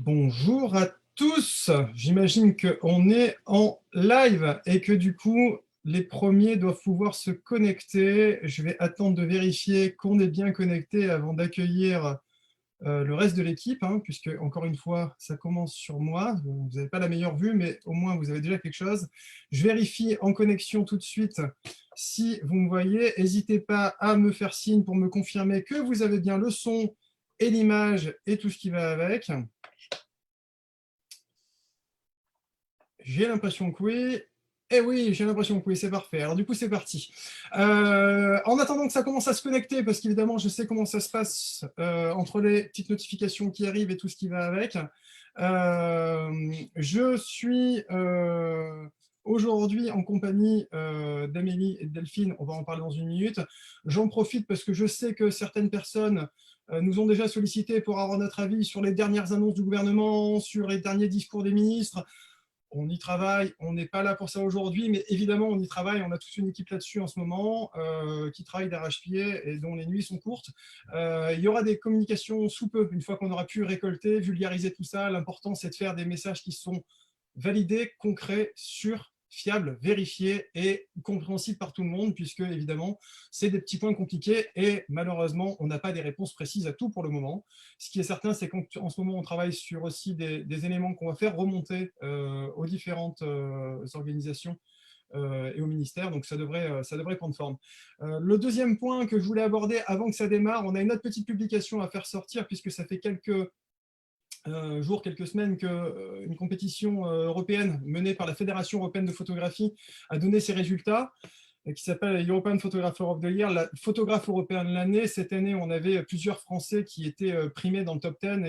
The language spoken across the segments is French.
Bonjour à tous, j'imagine qu'on est en live et que du coup, les premiers doivent pouvoir se connecter. Je vais attendre de vérifier qu'on est bien connecté avant d'accueillir le reste de l'équipe, hein, puisque, encore une fois, ça commence sur moi. Vous n'avez pas la meilleure vue, mais au moins, vous avez déjà quelque chose. Je vérifie en connexion tout de suite si vous me voyez. N'hésitez pas à me faire signe pour me confirmer que vous avez bien le son et l'image et tout ce qui va avec. J'ai l'impression que oui. Eh oui, j'ai l'impression que oui, c'est parfait. Alors du coup, c'est parti. En attendant que ça commence à se connecter, parce qu'évidemment, je sais comment ça se passe entre les petites notifications qui arrivent et tout ce qui va avec. Je suis aujourd'hui en compagnie d'Amélie et de Delphine. On va en parler dans une minute. J'en profite parce que je sais que certaines personnes nous ont déjà sollicité pour avoir notre avis sur les dernières annonces du gouvernement, sur les derniers discours des ministres. On y travaille, on n'est pas là pour ça aujourd'hui, mais évidemment, on y travaille. On a toute une équipe là-dessus en ce moment qui travaille d'arrache-pied et dont les nuits sont courtes. Il y aura des communications sous peu, une fois qu'on aura pu récolter, vulgariser tout ça. L'important, c'est de faire des messages qui sont validés, concrets, sûrs, fiables, vérifiés et compréhensibles par tout le monde, puisque, évidemment, c'est des petits points compliqués et malheureusement, on n'a pas des réponses précises à tout pour le moment. Ce qui est certain, c'est qu'en ce moment, on travaille sur aussi des éléments qu'on va faire remonter aux différentes organisations et au ministère, donc ça devrait prendre forme. Le deuxième point que je voulais aborder avant que ça démarre, on a une autre petite publication à faire sortir, puisque ça fait quelques jours, quelques semaines qu'une compétition européenne menée par la Fédération européenne de photographie a donné ses résultats, qui s'appelle European Photographer of the Year, la photographe européen de l'année. Cette année, on avait plusieurs Français qui étaient primés dans le top 10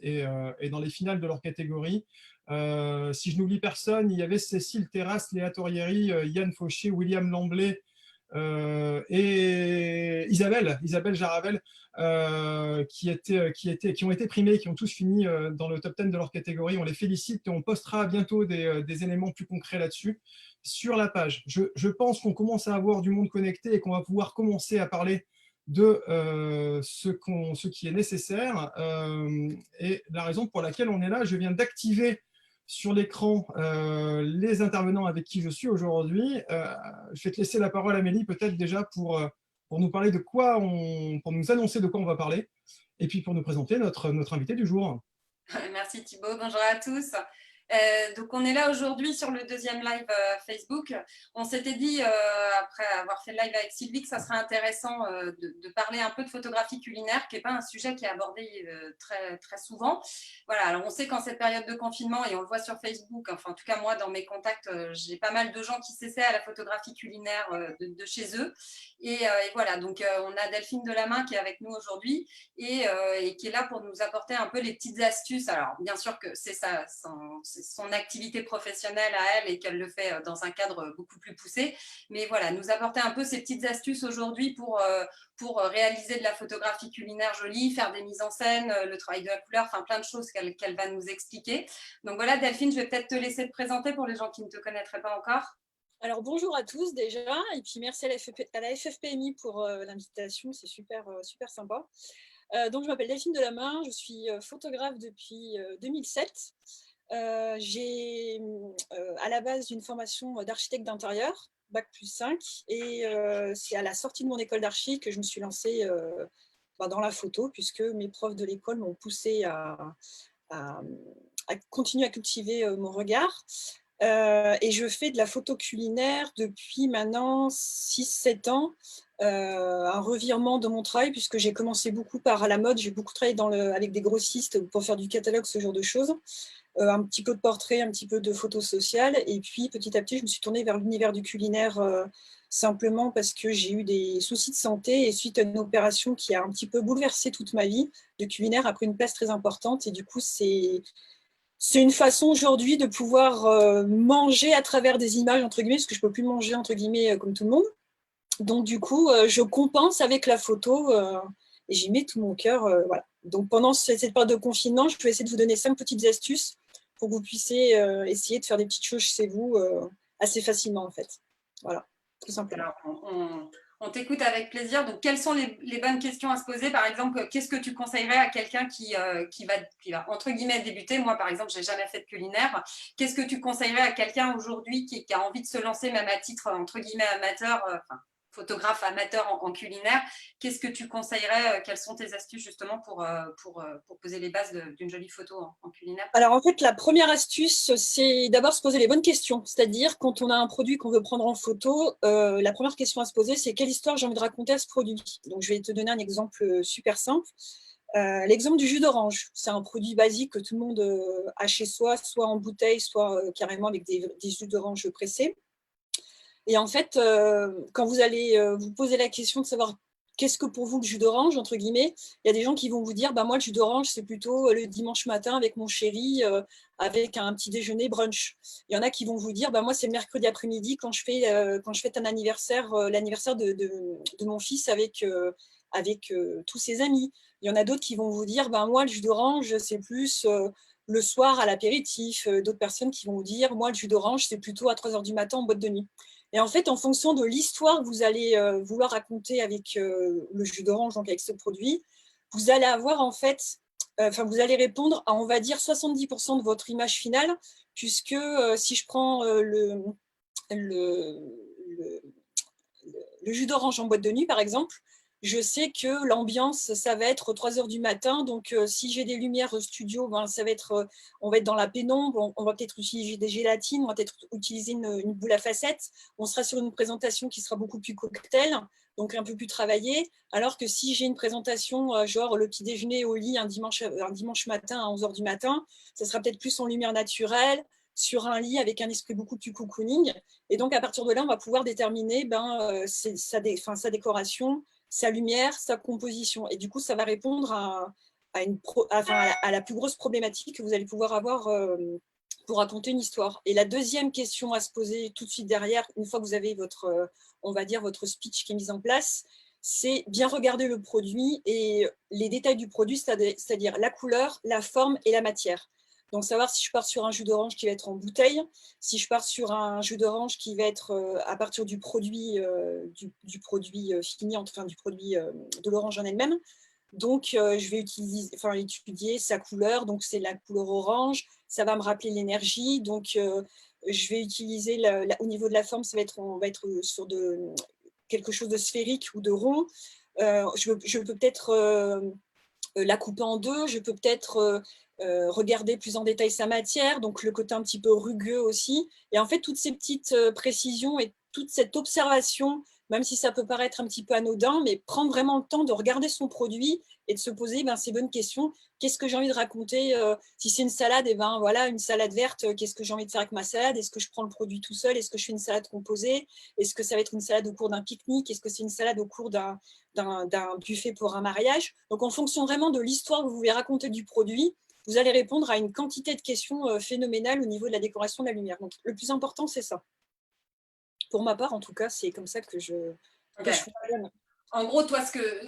et dans les finales de leur catégorie. Si je n'oublie personne, il y avait Cécile Terrasse, Léa Torieri, Yann Fauché, William Lamblay et Isabelle Jaravel, qui ont été primés, qui ont tous fini dans le top 10 de leur catégorie. On les félicite et on postera bientôt des éléments plus concrets là-dessus sur la page. Je pense qu'on commence à avoir du monde connecté et qu'on va pouvoir commencer à parler de ce qui est nécessaire. Et la raison pour laquelle on est là, je viens d'activer sur l'écran les intervenants avec qui je suis aujourd'hui. Je vais te laisser la parole, Amélie, peut-être déjà pour nous parler de quoi pour nous annoncer de quoi on va parler, et puis pour nous présenter notre invité du jour. Merci Thibaut, bonjour à tous. Donc on est là aujourd'hui sur le deuxième live Facebook. On s'était dit, après avoir fait le live avec Sylvie, que ça serait intéressant de parler un peu de photographie culinaire, qui n'est pas un sujet qui est abordé très, très souvent. Voilà, alors on sait qu'en cette période de confinement, et on le voit sur Facebook, enfin en tout cas moi dans mes contacts, j'ai pas mal de gens qui s'essaient à la photographie culinaire de chez eux. Et voilà, donc on a Delphine Delamain qui est avec nous aujourd'hui et qui est là pour nous apporter un peu les petites astuces. Alors bien sûr que c'est son activité professionnelle à elle et qu'elle le fait dans un cadre beaucoup plus poussé. Mais voilà, nous apporter un peu ces petites astuces aujourd'hui pour réaliser de la photographie culinaire jolie, faire des mises en scène, le travail de la couleur, enfin plein de choses qu'elle va nous expliquer. Donc voilà, Delphine, je vais peut-être te laisser te présenter pour les gens qui ne te connaîtraient pas encore. Alors bonjour à tous déjà, et puis merci à la FFPMI pour l'invitation, c'est super, super sympa. Donc je m'appelle Delphine Delamain, je suis photographe depuis 2007. J'ai à la base une formation d'architecte d'intérieur, Bac plus 5, et c'est à la sortie de mon école d'archi que je me suis lancée dans la photo, puisque mes profs de l'école m'ont poussée à continuer à cultiver mon regard. Et je fais de la photo culinaire depuis maintenant 6-7 ans, un revirement de mon travail, puisque j'ai commencé beaucoup par la mode, j'ai beaucoup travaillé avec des grossistes pour faire du catalogue, ce genre de choses, un petit peu de portrait, un petit peu de photos sociales, et puis petit à petit, je me suis tournée vers l'univers du culinaire, simplement parce que j'ai eu des soucis de santé, et suite à une opération qui a un petit peu bouleversé toute ma vie, le culinaire a pris une place très importante, et du coup, c'est une façon aujourd'hui de pouvoir manger à travers des images, entre guillemets, parce que je ne peux plus manger, entre guillemets, comme tout le monde. Donc, du coup, je compense avec la photo et j'y mets tout mon cœur. Voilà. Donc, pendant cette période de confinement, je vais essayer de vous donner 5 petites astuces pour que vous puissiez essayer de faire des petites choses chez vous assez facilement, en fait. Voilà. tout simplement. Alors, on t'écoute avec plaisir. Donc, quelles sont les bonnes questions à se poser? Par exemple, qu'est-ce que tu conseillerais à quelqu'un qui va, entre guillemets, débuter? Moi, par exemple, je n'ai jamais fait de culinaire. Qu'est-ce que tu conseillerais à quelqu'un aujourd'hui qui a envie de se lancer, même à titre, entre guillemets, amateur, enfin, photographe amateur en culinaire? Qu'est-ce que tu conseillerais? Quelles sont tes astuces justement pour poser les bases d'une jolie photo en culinaire? Alors en fait, la première astuce, c'est d'abord se poser les bonnes questions. C'est-à-dire, quand on a un produit qu'on veut prendre en photo, la première question à se poser, c'est quelle histoire j'ai envie de raconter à ce produit. Donc je vais te donner un exemple super simple. L'exemple du jus d'orange, c'est un produit basique que tout le monde a chez soi, soit en bouteille, soit carrément avec des jus d'orange pressés. Et en fait, quand vous allez vous poser la question de savoir qu'est-ce que pour vous le jus d'orange, entre guillemets, il y a des gens qui vont vous dire, bah, moi, le jus d'orange, c'est plutôt le dimanche matin avec mon chéri, avec un petit déjeuner brunch. Il y en a qui vont vous dire, bah, moi, c'est le mercredi après-midi quand je fête un anniversaire, l'anniversaire de mon fils avec tous ses amis. Il y en a d'autres qui vont vous dire, bah, moi, le jus d'orange, c'est plus le soir à l'apéritif. D'autres personnes qui vont vous dire, moi, le jus d'orange, c'est plutôt à 3 heures du matin en boîte de nuit. Et en fait, en fonction de l'histoire que vous allez vouloir raconter avec le jus d'orange, donc avec ce produit, vous allez avoir en fait, vous allez répondre à, on va dire, 70% de votre image finale, puisque si je prends le, le, le jus d'orange en boîte de nuit, par exemple, je sais que l'ambiance, ça va être 3 heures du matin. Donc, si j'ai des lumières studio, ben, ça va être, on va être dans la pénombre. On va peut-être utiliser des gélatines. On va peut-être utiliser une boule à facettes. On sera sur une présentation qui sera beaucoup plus cocktail, donc un peu plus travaillée. Alors que si j'ai une présentation, genre le petit déjeuner au lit un dimanche matin à 11 heures du matin, ça sera peut-être plus en lumière naturelle, sur un lit avec un esprit beaucoup plus cocooning. Et donc, à partir de là, on va pouvoir déterminer sa décoration, sa lumière, sa composition. Et du coup, ça va répondre à la plus grosse problématique que vous allez pouvoir avoir pour raconter une histoire. Et la deuxième question à se poser tout de suite derrière, une fois que vous avez on va dire, votre speech qui est mis en place, c'est bien regarder le produit et les détails du produit, c'est-à-dire la couleur, la forme et la matière. Donc, savoir si je pars sur un jus d'orange qui va être en bouteille, si je pars sur un jus d'orange qui va être à partir du produit, fini, enfin du produit de l'orange en elle-même. Donc, je vais étudier sa couleur. Donc, c'est la couleur orange. Ça va me rappeler l'énergie. Donc, je vais utiliser, au niveau de la forme, on va être sur quelque chose de sphérique ou de rond. Je peux peut-être la couper en deux. Je peux peut-être regarder plus en détail sa matière, donc le côté un petit peu rugueux aussi. Et en fait, toutes ces petites précisions et toute cette observation, même si ça peut paraître un petit peu anodin, mais prendre vraiment le temps de regarder son produit et de se poser ces bonnes questions. Qu'est-ce que j'ai envie de raconter? Si c'est une salade, et ben voilà, une salade verte, qu'est-ce que j'ai envie de faire avec ma salade? Est-ce que je prends le produit tout seul? Est-ce que je fais une salade composée? Est-ce que ça va être une salade au cours d'un pique-nique? Est-ce que c'est une salade au cours d'un buffet pour un mariage? Donc, en fonction vraiment de l'histoire que vous voulez raconter du produit, vous allez répondre à une quantité de questions phénoménale au niveau de la décoration de la lumière. Donc, le plus important, c'est ça. Pour ma part, en tout cas, c'est comme ça que je fonctionne. En gros, toi,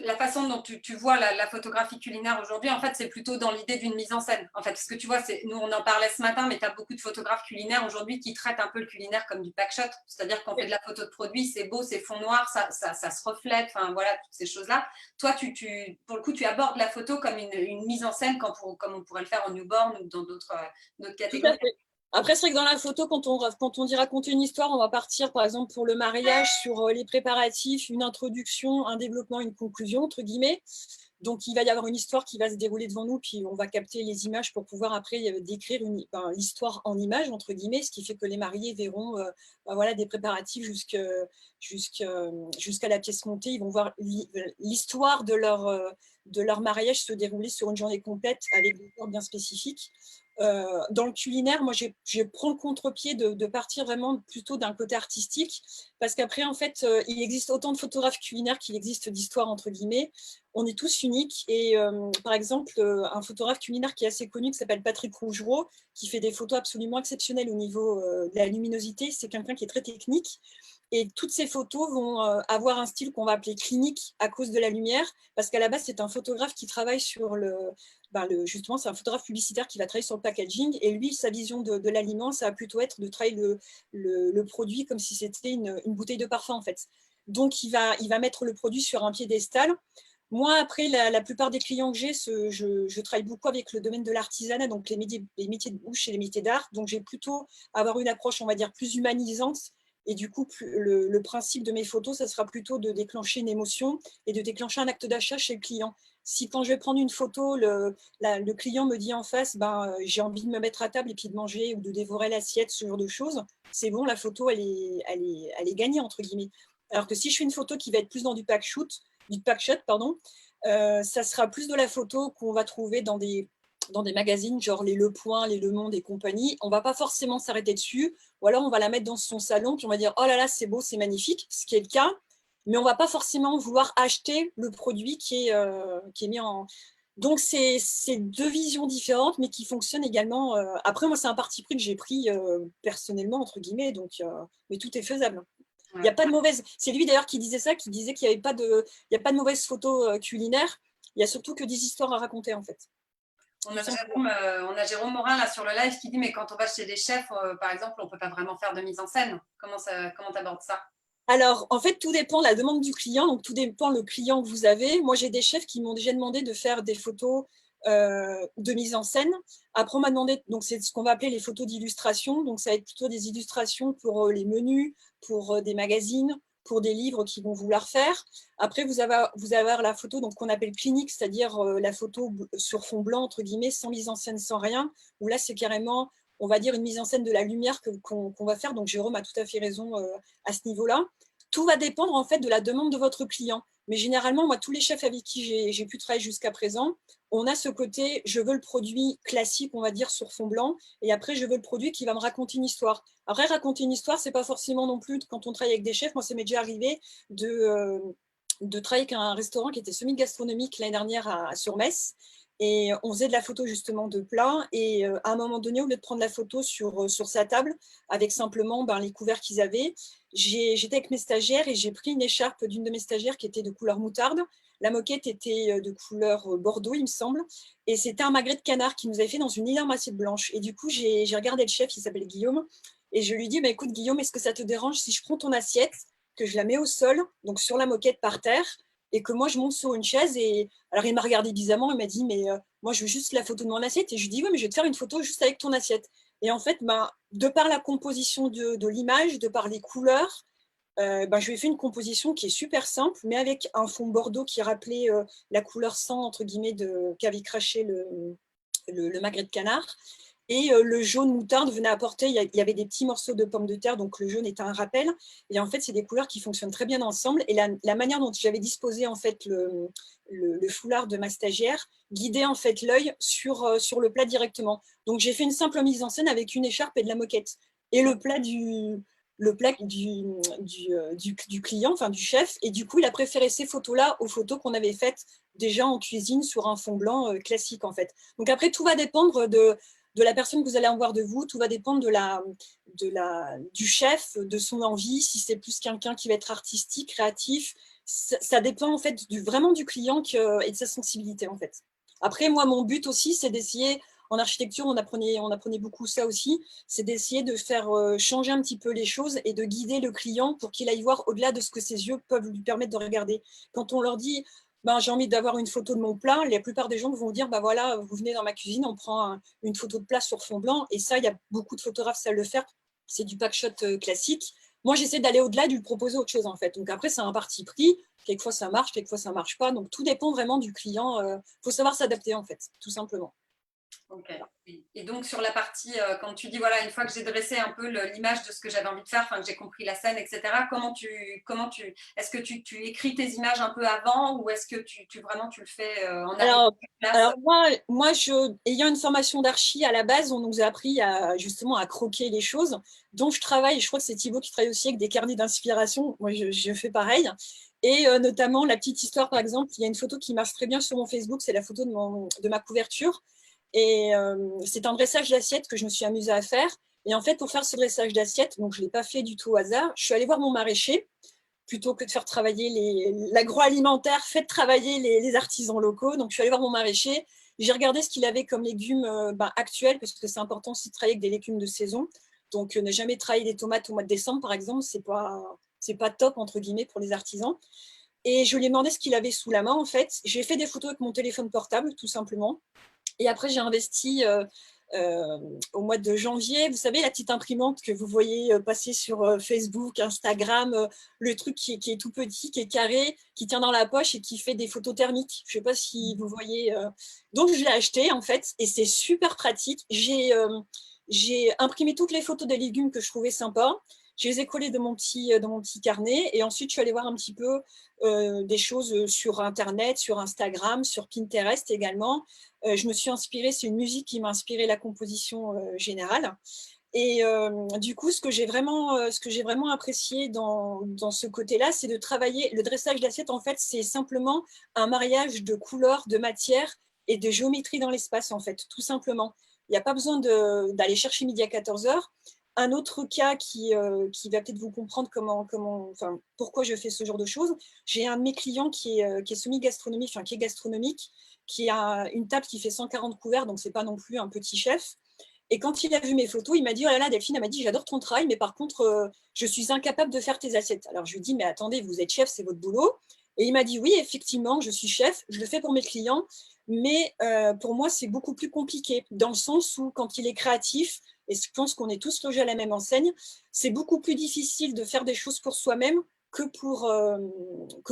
la façon dont tu vois la photographie culinaire aujourd'hui, en fait, c'est plutôt dans l'idée d'une mise en scène. En fait, parce que tu vois, nous, on en parlait ce matin, mais tu as beaucoup de photographes culinaires aujourd'hui qui traitent un peu le culinaire comme du pack shot. C'est-à-dire qu'on fait de la photo de produit, c'est beau, c'est fond noir, ça se reflète, enfin voilà, toutes ces choses-là. Toi, pour le coup, tu abordes la photo comme une mise en scène, comme on pourrait le faire en newborn ou dans d'autres catégories. Tout à fait. Après, c'est vrai que dans la photo, quand on dit raconter une histoire, on va partir, par exemple, pour le mariage, sur les préparatifs, une introduction, un développement, une conclusion, entre guillemets. Donc, il va y avoir une histoire qui va se dérouler devant nous, puis on va capter les images pour pouvoir après décrire l'histoire en images, entre guillemets, ce qui fait que les mariés verront voilà, des préparatifs jusqu'à la pièce montée. Ils vont voir l'histoire de leur mariage se dérouler sur une journée complète avec des corps bien spécifiques. Dans le culinaire, moi, je prends le contre-pied de partir vraiment plutôt d'un côté artistique, parce qu'après, en fait, il existe autant de photographes culinaires qu'il existe d'histoires, entre guillemets. On est tous uniques. Et par exemple, un photographe culinaire qui est assez connu, qui s'appelle Patrick Rougereau, qui fait des photos absolument exceptionnelles au niveau de la luminosité, c'est quelqu'un qui est très technique. Et toutes ces photos vont avoir un style qu'on va appeler clinique à cause de la lumière, parce qu'à la base, c'est un photographe qui travaille sur justement, c'est un photographe publicitaire qui va travailler sur le packaging. Et lui, sa vision de l'aliment, ça va plutôt être de travailler le produit comme si c'était une bouteille de parfum, en fait. Donc, il va mettre le produit sur un piédestal. Moi, après, la plupart des clients que j'ai, je travaille beaucoup avec le domaine de l'artisanat, donc les métiers de bouche et les métiers d'art. Donc, j'ai plutôt avoir une approche, on va dire, plus humanisante. Et du coup, le principe de mes photos, ça sera plutôt de déclencher une émotion et de déclencher un acte d'achat chez le client. Si quand je vais prendre une photo, le client me dit en face, j'ai envie de me mettre à table et puis de manger ou de dévorer l'assiette, ce genre de choses, c'est bon, la photo, elle est gagnée, entre guillemets. Alors que si je fais une photo qui va être plus dans du pack shot, pardon, ça sera plus de la photo qu'on va trouver dans des magazines, genre les Le Point, les Le Monde et compagnie. On ne va pas forcément s'arrêter dessus, ou alors on va la mettre dans son salon, puis on va dire « Oh là là, c'est beau, c'est magnifique », ce qui est le cas, mais on ne va pas forcément vouloir acheter le produit qui est mis en… Donc, c'est deux visions différentes, mais qui fonctionnent également. Après, moi, c'est un parti pris que j'ai pris personnellement, entre guillemets, donc, mais tout est faisable. Il n'y a pas de mauvaise… C'est lui d'ailleurs qui disait ça, qui disait qu'il n'y avait pas de mauvaise photo culinaire. Il y a surtout que des histoires à raconter, en fait. On a Jérôme Morin là sur le live qui dit mais quand on va chez des chefs, par exemple, on ne peut pas vraiment faire de mise en scène. Comment tu abordes ça? Alors, en fait, tout dépend de la demande du client. Donc, tout dépend le client que vous avez. Moi, j'ai des chefs qui m'ont déjà demandé de faire des photos de mise en scène. Après, on m'a demandé, donc c'est ce qu'on va appeler les photos d'illustration. Donc, ça va être plutôt des illustrations pour les menus, pour des magazines, pour des livres qui vont vouloir faire. Après, vous allez avoir la photo qu'on appelle clinique, c'est-à-dire la photo sur fond blanc, entre guillemets, sans mise en scène, sans rien, où là, c'est carrément, on va dire, une mise en scène de la lumière qu'on va faire. Donc, Jérôme a tout à fait raison à ce niveau-là. Tout va dépendre, en fait, de la demande de votre client. Mais généralement, moi, tous les chefs avec qui j'ai pu travailler jusqu'à présent, on a ce côté, je veux le produit classique, on va dire, sur fond blanc, et après, je veux le produit qui va me raconter une histoire. Après, raconter une histoire, c'est pas forcément non plus, quand on travaille avec des chefs, moi, ça m'est déjà arrivé de travailler avec un restaurant qui était semi-gastronomique l'année dernière sur Metz, et on faisait de la photo justement de plat, et à un moment donné, au lieu de prendre la photo sur sa table, avec simplement les couverts qu'ils avaient, j'étais avec mes stagiaires et j'ai pris une écharpe d'une de mes stagiaires qui était de couleur moutarde. La moquette était de couleur bordeaux, il me semble, et c'était un magret de canard qui nous avait fait dans une énorme assiette blanche. Et du coup, j'ai regardé le chef, il s'appelle Guillaume, et je lui dis, écoute Guillaume, est-ce que ça te dérange si je prends ton assiette, que je la mets au sol, donc sur la moquette par terre, et que moi je monte sur une chaise? Et alors il m'a regardé bizarrement, il m'a dit, mais moi je veux juste la photo de mon assiette. Et je lui dis, oui, mais je vais te faire une photo juste avec ton assiette. Et en fait, de par la composition de l'image, de par les couleurs, je lui ai fait une composition qui est super simple, mais avec un fond bordeaux qui rappelait la couleur sang, entre guillemets, qu'avait craché le magret de canard. Et le jaune moutarde venait apporter, il y avait des petits morceaux de pommes de terre, donc le jaune était un rappel. Et en fait, c'est des couleurs qui fonctionnent très bien ensemble. Et la manière dont j'avais disposé en fait le foulard de ma stagiaire guidait en fait l'œil sur le plat directement. Donc j'ai fait une simple mise en scène avec une écharpe et de la moquette. Et le plat du client, enfin du chef. Et du coup, il a préféré ces photos-là aux photos qu'on avait faites déjà en cuisine sur un fond blanc classique en fait. Donc après, tout va dépendre de la personne que vous allez en voir de vous, tout va dépendre du chef, de son envie, si c'est plus quelqu'un qui va être artistique, créatif. Ça dépend en fait vraiment du client et de sa sensibilité en fait. Après, moi, mon but aussi, c'est d'essayer, en architecture, on apprenait beaucoup ça aussi, c'est d'essayer de faire changer un petit peu les choses et de guider le client pour qu'il aille voir au-delà de ce que ses yeux peuvent lui permettre de regarder. Quand on leur dit j'ai envie d'avoir une photo de mon plat, la plupart des gens vont dire voilà, vous venez dans ma cuisine, on prend une photo de plat sur fond blanc, et ça, il y a beaucoup de photographes qui savent le faire, c'est du packshot classique. Moi, j'essaie d'aller au-delà, de lui proposer autre chose en fait. Donc après, c'est un parti pris, quelquefois ça marche, quelquefois ça marche pas, donc tout dépend vraiment du client. Faut savoir s'adapter en fait, tout simplement. Ok. Et donc sur la partie, quand tu dis voilà, une fois que j'ai dressé un peu l'image de ce que j'avais envie de faire, enfin que j'ai compris la scène, etc. Est-ce que tu écris tes images un peu avant, ou est-ce que vraiment tu le fais en Alors place? moi, ayant une formation d'archi à la base, on nous a appris justement à croquer les choses. Donc je travaille, je crois que c'est Thibaut qui travaille aussi avec des carnets d'inspiration. Moi, je fais pareil. Et notamment la petite histoire, par exemple, il y a une photo qui marche très bien sur mon Facebook, c'est la photo de ma couverture. Et c'est un dressage d'assiette que je me suis amusée à faire. Et en fait, pour faire ce dressage d'assiette, donc je ne l'ai pas fait du tout au hasard, je suis allée voir mon maraîcher. Plutôt que de faire travailler l'agroalimentaire, faites travailler les artisans locaux. Donc, je suis allée voir mon maraîcher J'ai regardé ce qu'il avait comme légumes actuels, parce que c'est important aussi de travailler avec des légumes de saison. Donc, ne jamais travailler des tomates au mois de décembre, par exemple, c'est pas top, entre guillemets, pour les artisans. Et je lui ai demandé ce qu'il avait sous la main, en fait. J'ai fait des photos avec mon téléphone portable, tout simplement. Et après, j'ai investi au mois de janvier. Vous savez, la petite imprimante que vous voyez passer sur Facebook, Instagram, le truc qui est tout petit, qui est carré, qui tient dans la poche et qui fait des photos thermiques. Je ne sais pas si vous voyez. Donc, je l'ai acheté, en fait, et c'est super pratique. J'ai imprimé toutes les photos des légumes que je trouvais sympas. Je les ai collées dans mon petit carnet. Et ensuite, je suis allée voir un petit peu des choses sur Internet, sur Instagram, sur Pinterest également. Je me suis inspirée, c'est une musique qui m'a inspiré la composition générale. Et du coup, ce que j'ai vraiment apprécié dans ce côté-là, c'est de travailler. Le dressage d'assiette, en fait, c'est simplement un mariage de couleurs, de matières et de géométrie dans l'espace, en fait, tout simplement. Il n'y a pas besoin d'aller chercher midi à 14 heures. Un autre cas qui va peut-être vous comprendre pourquoi je fais ce genre de choses. J'ai un de mes clients qui est semi-gastronomique, qui est gastronomique, qui a une table qui fait 140 couverts, donc ce n'est pas non plus un petit chef. Et quand il a vu mes photos, il m'a dit « Oh là là, Delphine, elle m'a dit, j'adore ton travail, mais par contre, je suis incapable de faire tes assiettes. » Alors, je lui dis « Mais attendez, vous êtes chef, c'est votre boulot. » Et il m'a dit « Oui, effectivement, je suis chef, je le fais pour mes clients, mais pour moi, c'est beaucoup plus compliqué, dans le sens où quand il est créatif, et je pense qu'on est tous logés à la même enseigne, c'est beaucoup plus difficile de faire des choses pour soi-même que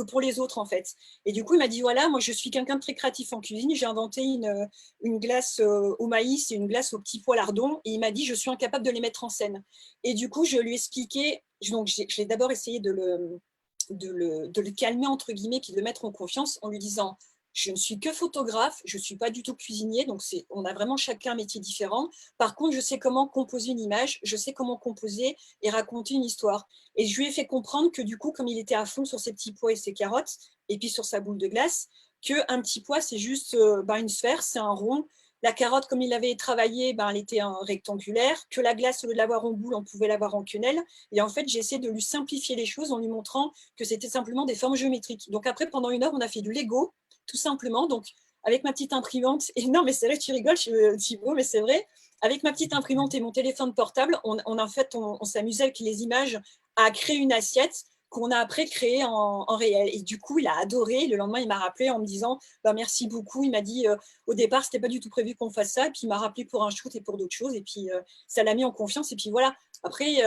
pour les autres, en fait. Et du coup, il m'a dit, voilà, moi, je suis quelqu'un de très créatif en cuisine. J'ai inventé une glace au maïs et une glace au petit pois lardon. Et il m'a dit, je suis incapable de les mettre en scène. Et du coup, je lui ai expliqué, donc j'ai d'abord essayé de le calmer, entre guillemets, puis de le mettre en confiance en lui disant, je ne suis que photographe, je ne suis pas du tout cuisinier, donc on a vraiment chacun un métier différent. Par contre, je sais comment composer une image, je sais comment composer et raconter une histoire. Et je lui ai fait comprendre que du coup, comme il était à fond sur ses petits pois et ses carottes, et puis sur sa boule de glace, qu'un petit pois, c'est juste une sphère, c'est un rond. La carotte, comme il l'avait travaillée, elle était rectangulaire. Que la glace, au lieu de l'avoir en boule, on pouvait l'avoir en quenelle. Et en fait, j'ai essayé de lui simplifier les choses en lui montrant que c'était simplement des formes géométriques. Donc après, pendant 1 heure, on a fait du Lego, tout simplement. Donc, avec ma petite imprimante, et non, mais c'est vrai que tu rigoles, Thibaut, mais c'est vrai, avec ma petite imprimante et mon téléphone portable, on s'amusait avec les images à créer une assiette qu'on a après créée en réel. Et du coup, il a adoré. Le lendemain, il m'a rappelé en me disant merci beaucoup. Il m'a dit au départ, c'était pas du tout prévu qu'on fasse ça. Et puis, il m'a rappelé pour un shoot et pour d'autres choses. Et puis, ça l'a mis en confiance. Et puis, voilà. Après, il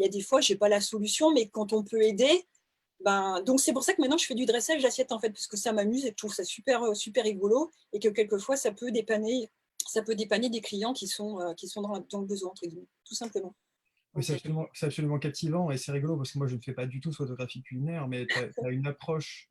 y a des fois, je n'ai pas la solution, mais quand on peut aider, donc c'est pour ça que maintenant je fais du dressage d'assiettes, en fait, parce que ça m'amuse et je trouve ça super, super rigolo, et que quelquefois ça peut dépanner des clients qui sont dans le besoin, entre guillemets, tout simplement. Oui, c'est absolument captivant et c'est rigolo parce que moi je ne fais pas du tout de photographie culinaire, mais tu as une approche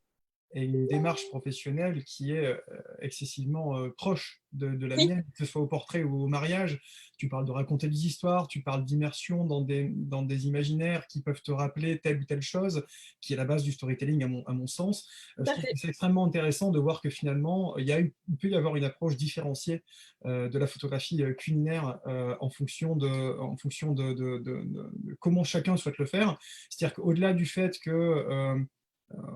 et une démarche professionnelle qui est excessivement proche de la mienne, que ce soit au portrait ou au mariage. Tu parles de raconter des histoires, tu parles d'immersion dans des imaginaires qui peuvent te rappeler telle ou telle chose, qui est la base du storytelling à mon sens. Je trouve que c'est extrêmement intéressant de voir que finalement, il peut y avoir une approche différenciée de la photographie culinaire en fonction de comment chacun souhaite le faire. C'est-à-dire qu'au-delà du fait que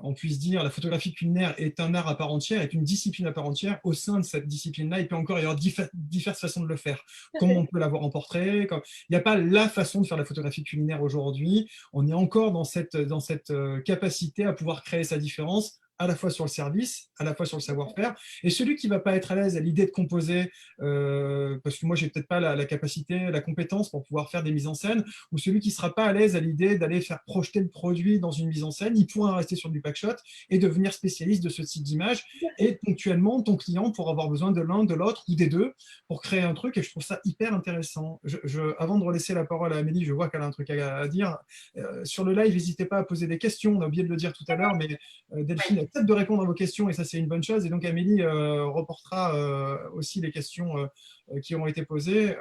on puisse dire la photographie culinaire est un art à part entière, est une discipline à part entière, au sein de cette discipline-là, il peut encore y avoir diverses façons de le faire. Comment on peut l'avoir en portrait. Il n'y a pas la façon de faire la photographie culinaire aujourd'hui. On est encore dans cette capacité à pouvoir créer sa différence, à la fois sur le service, à la fois sur le savoir-faire. Et celui qui ne va pas être à l'aise à l'idée de composer, parce que moi, je n'ai peut-être pas la capacité, la compétence pour pouvoir faire des mises en scène, ou celui qui ne sera pas à l'aise à l'idée d'aller faire projeter le produit dans une mise en scène, il pourra rester sur du packshot et devenir spécialiste de ce type d'image. Et ponctuellement, ton client pourra avoir besoin de l'un, de l'autre ou des deux pour créer un truc. Et je trouve ça hyper intéressant. Avant de relaisser la parole à Amélie, je vois qu'elle a un truc à dire. Sur le live, n'hésitez pas à poser des questions. On a oublié de le dire tout à l'heure, mais Delphine a peut-être de répondre à vos questions et ça, c'est une bonne chose. Et donc, Amélie reportera aussi les questions qui ont été posées.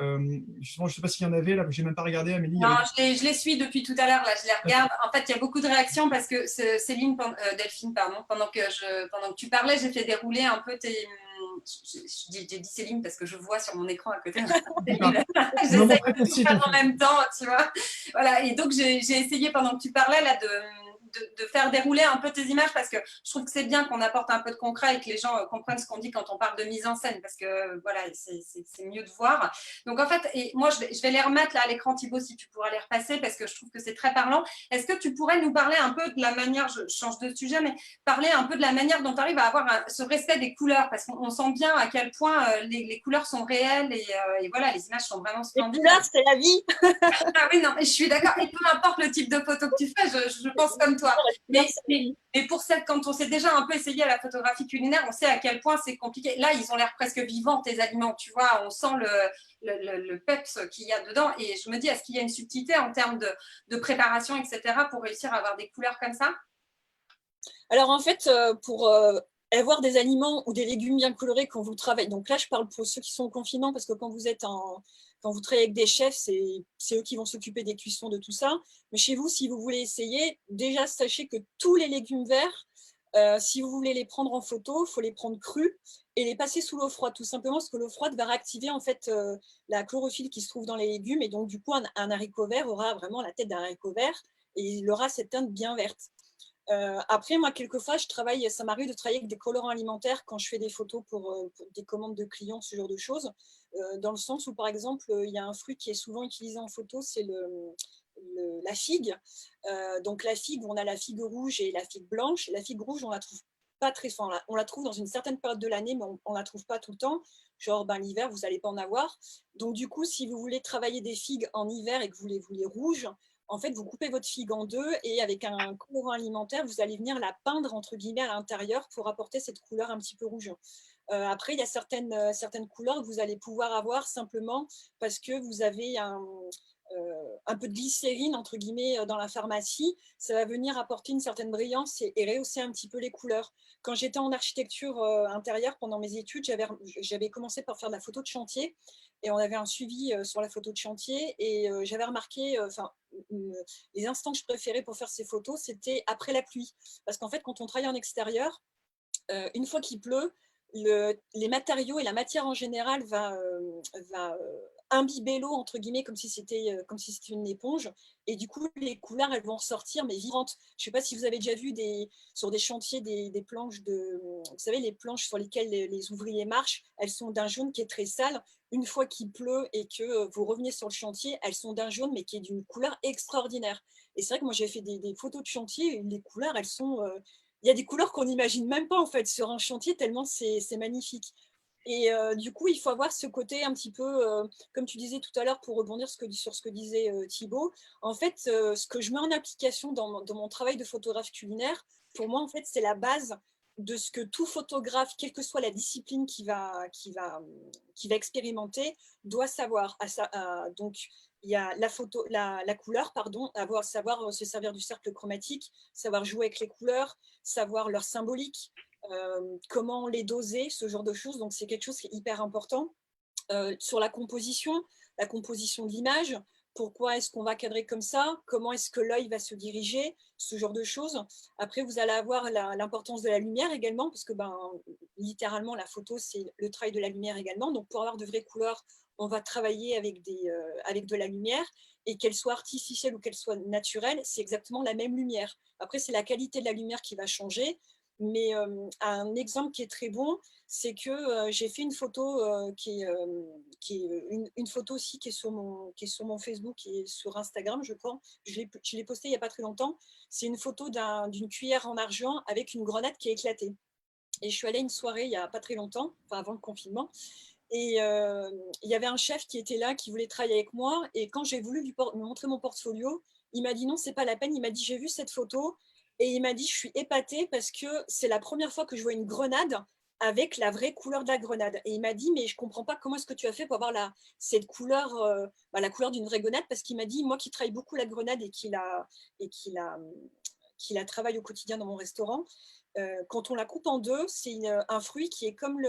Justement, je ne sais pas s'il y en avait, là, je n'ai même pas regardé, Amélie. Non, je les suis depuis tout à l'heure, là, je les regarde. En fait, il y a beaucoup de réactions parce que Delphine, pendant que tu parlais, j'ai fait dérouler un peu tes... J'ai dit Céline parce que je vois sur mon écran à côté. J'essaie de tout faire en même temps, tu vois. Voilà, et donc j'ai essayé pendant que tu parlais là de faire dérouler un peu tes images parce que je trouve que c'est bien qu'on apporte un peu de concret et que les gens comprennent ce qu'on dit quand on parle de mise en scène parce que voilà, c'est mieux de voir. Donc en fait, et moi je vais les remettre là à l'écran, Thibaut, si tu pourras les repasser parce que je trouve que c'est très parlant. Est-ce que tu pourrais nous parler un peu de la manière, je change de sujet, mais parler un peu de la manière dont tu arrives à avoir ce respect des couleurs parce qu'on sent bien à quel point les couleurs sont réelles et voilà, les images sont vraiment splendides. Les couleurs, c'est la vie. Ah oui, non, mais je suis d'accord. Et peu importe le type de photo que tu fais, je pense comme toi. Mais pour celles, quand on s'est déjà un peu essayé à la photographie culinaire, on sait à quel point c'est compliqué. Là, ils ont l'air presque vivants, tes aliments, tu vois. On sent le peps qu'il y a dedans. Et je me dis, est-ce qu'il y a une subtilité en termes de préparation, etc., pour réussir à avoir des couleurs comme ça? Alors en fait, pour avoir des aliments ou des légumes bien colorés quand vous travaillez, donc là je parle pour ceux qui sont au confinement parce que quand vous travaillez avec des chefs, c'est eux qui vont s'occuper des cuissons de tout ça. Mais chez vous, si vous voulez essayer, déjà sachez que tous les légumes verts, si vous voulez les prendre en photo, il faut les prendre crus et les passer sous l'eau froide, tout simplement parce que l'eau froide va réactiver en fait la chlorophylle qui se trouve dans les légumes et donc du coup un haricot vert aura vraiment la tête d'un haricot vert et il aura cette teinte bien verte. Après, moi, quelquefois, ça m'arrive de travailler avec des colorants alimentaires quand je fais des photos pour des commandes de clients, ce genre de choses, dans le sens où, par exemple, il y a un fruit qui est souvent utilisé en photo, c'est la figue. Donc, la figue, on a la figue rouge et la figue blanche. La figue rouge, on la trouve pas très fort. On la trouve dans une certaine période de l'année, mais on la trouve pas tout le temps. Genre, l'hiver, vous n'allez pas en avoir. Donc, du coup, si vous voulez travailler des figues en hiver et que vous les voulez rouges, en fait, vous coupez votre figue en deux et avec un colorant alimentaire, vous allez venir la peindre entre guillemets à l'intérieur pour apporter cette couleur un petit peu rouge. Après, il y a certaines couleurs que vous allez pouvoir avoir simplement parce que vous avez un peu de glycérine entre guillemets dans la pharmacie. Ça va venir apporter une certaine brillance et rehausser un petit peu les couleurs. Quand j'étais en architecture intérieure pendant mes études, j'avais commencé par faire de la photo de chantier et on avait un suivi sur la photo de chantier et j'avais remarqué, les instants que je préférais pour faire ces photos, c'était après la pluie. Parce qu'en fait, quand on travaille en extérieur, une fois qu'il pleut, les matériaux et la matière en général va imbiber l'eau, entre guillemets, comme si c'était une éponge. Et du coup, les couleurs, elles vont ressortir, mais vivantes. Je ne sais pas si vous avez déjà vu sur des chantiers des planches vous savez, les planches sur lesquelles les ouvriers marchent, elles sont d'un jaune qui est très sale. Une fois qu'il pleut et que vous revenez sur le chantier, elles sont d'un jaune, mais qui est d'une couleur extraordinaire. Et c'est vrai que moi, j'ai fait des photos de chantier, et les couleurs, elles sont... il y a des couleurs qu'on n'imagine même pas en fait sur un chantier tellement c'est magnifique. Et du coup, il faut avoir ce côté un petit peu, comme tu disais tout à l'heure, pour rebondir sur ce que disait Thibaut. En fait, ce que je mets en application dans mon travail de photographe culinaire, pour moi, en fait, c'est la base de ce que tout photographe, quelle que soit la discipline qui va expérimenter, doit savoir. Donc, il y a la couleur, pardon, savoir se servir du cercle chromatique, savoir jouer avec les couleurs, savoir leur symbolique, comment les doser, ce genre de choses. Donc, c'est quelque chose qui est hyper important. Sur la composition de l'image, pourquoi est-ce qu'on va cadrer comme ça, comment est-ce que l'œil va se diriger, ce genre de choses. Après, vous allez avoir l'importance de la lumière également, parce que littéralement, la photo, c'est le travail de la lumière également. Donc, pour avoir de vraies couleurs, on va travailler avec de la lumière, et qu'elle soit artificielle ou qu'elle soit naturelle, c'est exactement la même lumière. Après, c'est la qualité de la lumière qui va changer. Mais un exemple qui est très bon, c'est que j'ai fait une photo qui est une photo aussi qui est sur mon Facebook et sur Instagram, je crois. Je l'ai postée il n'y a pas très longtemps. C'est une photo d'une cuillère en argent avec une grenade qui a éclaté. Et je suis allée à une soirée il n'y a pas très longtemps, enfin avant le confinement. Et il y avait un chef qui était là, qui voulait travailler avec moi. Et quand j'ai voulu lui montrer mon portfolio, il m'a dit non, c'est pas la peine. Il m'a dit j'ai vu cette photo et il m'a dit je suis épatée parce que c'est la première fois que je vois une grenade avec la vraie couleur de la grenade. Et il m'a dit mais je comprends pas comment est-ce que tu as fait pour avoir cette couleur, la couleur d'une vraie grenade, parce qu'il m'a dit moi qui travaille beaucoup la grenade et qui la travaille au quotidien dans mon restaurant. Quand on la coupe en deux, c'est un fruit qui est comme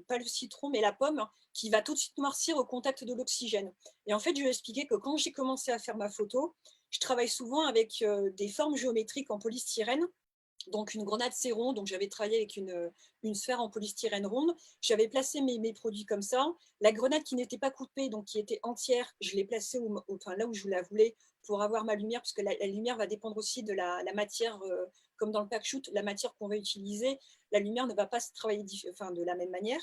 pas le citron, mais la pomme, qui va tout de suite noircir au contact de l'oxygène. Et en fait, je lui ai expliqué que quand j'ai commencé à faire ma photo, je travaille souvent avec des formes géométriques en polystyrène Donc une grenade c'est rond, donc j'avais travaillé avec une sphère en polystyrène ronde. J'avais placé mes produits comme ça. La grenade qui n'était pas coupée, donc qui était entière, je l'ai placée enfin, là où je la voulais pour avoir ma lumière, parce que la lumière va dépendre aussi de la matière, comme dans le pack shoot, la matière qu'on va utiliser. La lumière ne va pas se travailler enfin, de la même manière.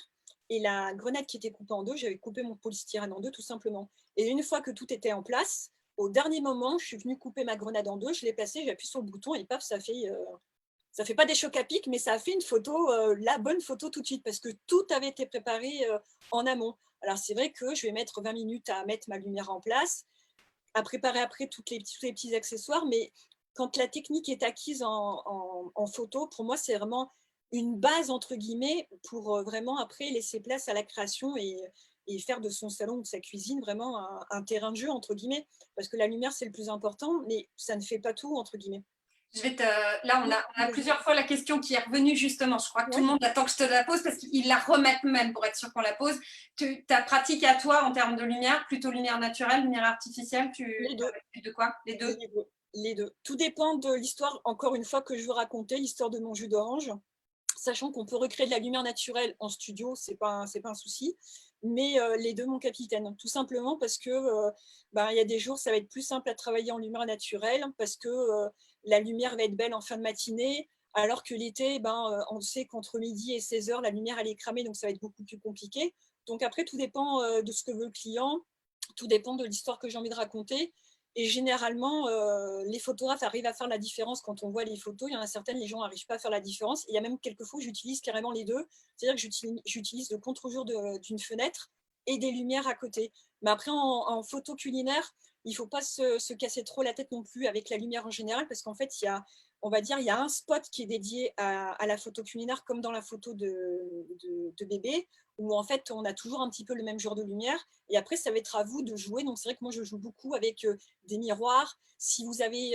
Et la grenade qui était coupée en deux, j'avais coupé mon polystyrène en deux tout simplement. Et une fois que tout était en place, au dernier moment, je suis venue couper ma grenade en deux, je l'ai placée, j'ai appuyé sur le bouton et paf, ça fait pas des chocs à pic, mais ça a fait une photo, la bonne photo tout de suite, parce que tout avait été préparé en amont. Alors c'est vrai que je vais mettre 20 minutes à mettre ma lumière en place, à préparer après tous les petits accessoires, mais quand la technique est acquise en photo, pour moi, c'est vraiment une base, entre guillemets, pour vraiment après laisser place à la création et faire de son salon ou de sa cuisine vraiment un terrain de jeu, entre guillemets, parce que la lumière, c'est le plus important, mais ça ne fait pas tout, entre guillemets. Là, on a plusieurs fois la question qui est revenue justement. Je crois que tout le monde attend que je te la pose parce qu'ils la remettent même pour être sûr qu'on la pose. Ta pratique à toi en termes de lumière, plutôt lumière naturelle, lumière artificielle, Les deux. de quoi? Les deux. Les deux. Tout dépend de l'histoire, encore une fois, que je veux raconter, l'histoire de mon jus d'orange. Sachant qu'on peut recréer de la lumière naturelle en studio, c'est pas un souci. Mais les deux, mon capitaine. Tout simplement parce que y a des jours, ça va être plus simple à travailler en lumière naturelle parce que la lumière va être belle en fin de matinée, alors que l'été, on sait qu'entre midi et 16 heures, la lumière elle est cramée, donc ça va être beaucoup plus compliqué. Donc après, tout dépend de ce que veut le client, tout dépend de l'histoire que j'ai envie de raconter. Et généralement, les photographes arrivent à faire la différence quand on voit les photos. Il y en a certaines, les gens n'arrivent pas à faire la différence. Et il y a même quelques fois où j'utilise carrément les deux. C'est-à-dire que j'utilise le contre-jour d'une fenêtre et des lumières à côté. Mais après, en photo culinaire, il ne faut pas se casser trop la tête non plus avec la lumière en général, parce qu'en fait, on va dire, il y a un spot qui est dédié à la photo culinaire, comme dans la photo de bébé, où en fait, on a toujours un petit peu le même genre de lumière. Et après, ça va être à vous de jouer. Donc, c'est vrai que moi, je joue beaucoup avec des miroirs. Si vous avez,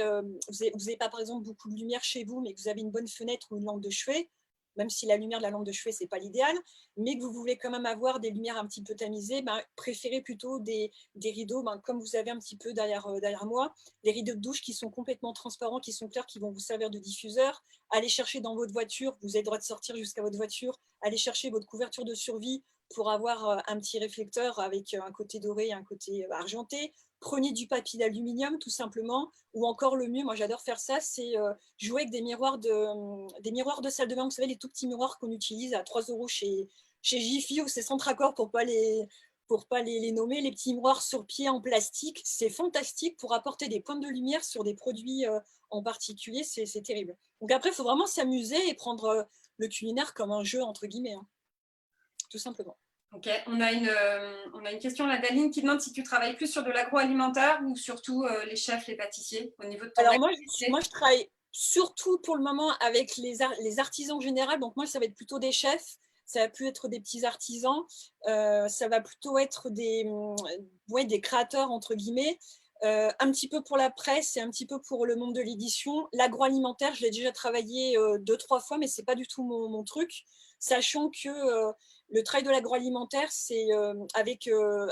pas, par exemple, beaucoup de lumière chez vous, mais que vous avez une bonne fenêtre ou une lampe de chevet, même si la lumière de la lampe de chevet, ce n'est pas l'idéal, mais que vous voulez quand même avoir des lumières un petit peu tamisées, préférez plutôt des rideaux, comme vous avez un petit peu derrière moi, des rideaux de douche qui sont complètement transparents, qui sont clairs, qui vont vous servir de diffuseur. Allez chercher dans votre voiture, vous avez le droit de sortir jusqu'à votre voiture, allez chercher votre couverture de survie pour avoir un petit réflecteur avec un côté doré et un côté argenté. Prenez du papier d'aluminium tout simplement, ou encore le mieux, moi j'adore faire ça, c'est jouer avec des miroirs de salle de bain, vous savez, les tout petits miroirs qu'on utilise à 3 € chez Jiffy ou c'est Centracor pour pas les nommer, les petits miroirs sur pied en plastique, c'est fantastique pour apporter des points de lumière sur des produits en particulier, c'est terrible. Donc après, il faut vraiment s'amuser et prendre le culinaire comme un jeu, entre guillemets, hein, tout simplement. Ok, on a une question là d'Aline qui demande si tu travailles plus sur de l'agroalimentaire ou surtout les chefs, les pâtissiers au niveau de ton Alors activité. moi, je travaille surtout pour le moment avec les artisans en général. Donc moi, ça va être plutôt des chefs, ça va plus être des petits artisans, ça va plutôt être des créateurs, entre guillemets. Un petit peu pour la presse et un petit peu pour le monde de l'édition. L'agroalimentaire, je l'ai déjà travaillé 2-3 fois, mais c'est pas du tout mon truc. Sachant que le travail de l'agroalimentaire, c'est avec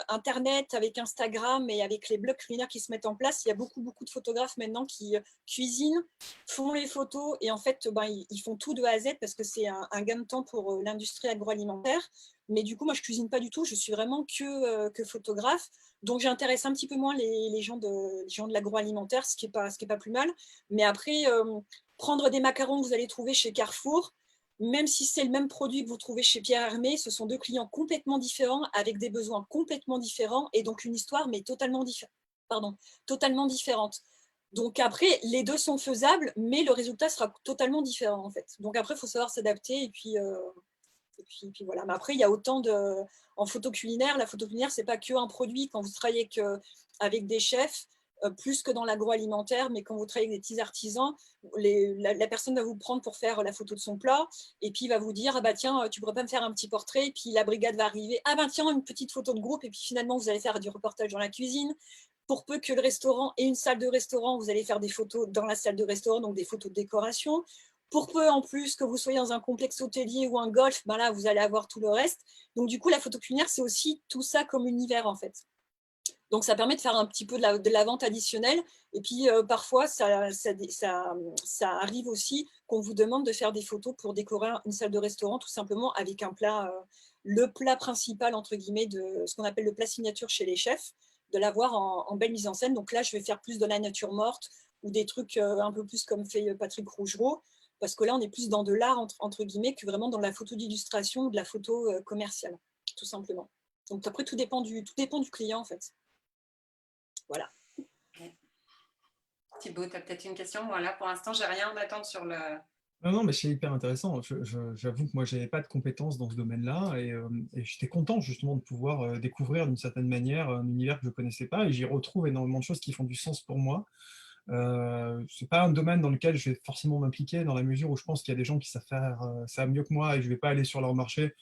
Internet, avec Instagram et avec les blogs culinaires qui se mettent en place, il y a beaucoup de photographes maintenant qui cuisinent, font les photos et en fait, ils font tout de A à Z parce que c'est un gain de temps pour l'industrie agroalimentaire. Mais du coup, moi, je cuisine pas du tout, je suis vraiment que photographe. Donc, j'intéresse un petit peu moins les gens de l'agroalimentaire, ce qui est pas plus mal. Mais après, prendre des macarons que vous allez trouver chez Carrefour, même si c'est le même produit que vous trouvez chez Pierre Hermé, ce sont deux clients complètement différents, avec des besoins complètement différents, et donc une histoire, mais totalement différente. Donc après, les deux sont faisables, mais le résultat sera totalement différent, en fait. Donc après, il faut savoir s'adapter, et puis voilà. Mais après, il y a autant de... En photo culinaire, la photo culinaire, c'est pas qu'un produit. Quand vous travaillez avec des chefs, plus que dans l'agroalimentaire, mais quand vous travaillez avec des petits artisans, la personne va vous prendre pour faire la photo de son plat, et puis il va vous dire, ah bah tiens, tu pourrais pas me faire un petit portrait, et puis la brigade va arriver, ah bah tiens, une petite photo de groupe, et puis finalement, vous allez faire du reportage dans la cuisine. Pour peu que le restaurant ait une salle de restaurant, vous allez faire des photos dans la salle de restaurant, donc des photos de décoration. Pour peu en plus que vous soyez dans un complexe hôtelier ou un golf, ben là, vous allez avoir tout le reste. Donc du coup, la photo culinaire, c'est aussi tout ça comme univers, en fait. Donc, ça permet de faire un petit peu de la vente additionnelle. Et puis, parfois, ça arrive aussi qu'on vous demande de faire des photos pour décorer une salle de restaurant, tout simplement avec un plat, le plat principal, entre guillemets, de ce qu'on appelle le plat signature chez les chefs, de l'avoir en belle mise en scène. Donc là, je vais faire plus de la nature morte ou des trucs un peu plus comme fait Patrick Rougereau, parce que là, on est plus dans de l'art, entre guillemets, que vraiment dans la photo d'illustration ou de la photo commerciale, tout simplement. Donc après, tout dépend du client, en fait. Voilà. Okay. Thibaut, tu as peut-être une question? Voilà, pour l'instant, j'ai rien d'attendre sur le... Non, mais c'est hyper intéressant. J'avoue que moi, je n'avais pas de compétences dans ce domaine-là et j'étais content justement de pouvoir découvrir d'une certaine manière un univers que je ne connaissais pas et j'y retrouve énormément de choses qui font du sens pour moi. C'est pas un domaine dans lequel je vais forcément m'impliquer dans la mesure où je pense qu'il y a des gens qui savent faire ça mieux que moi et je vais pas aller sur leur marché.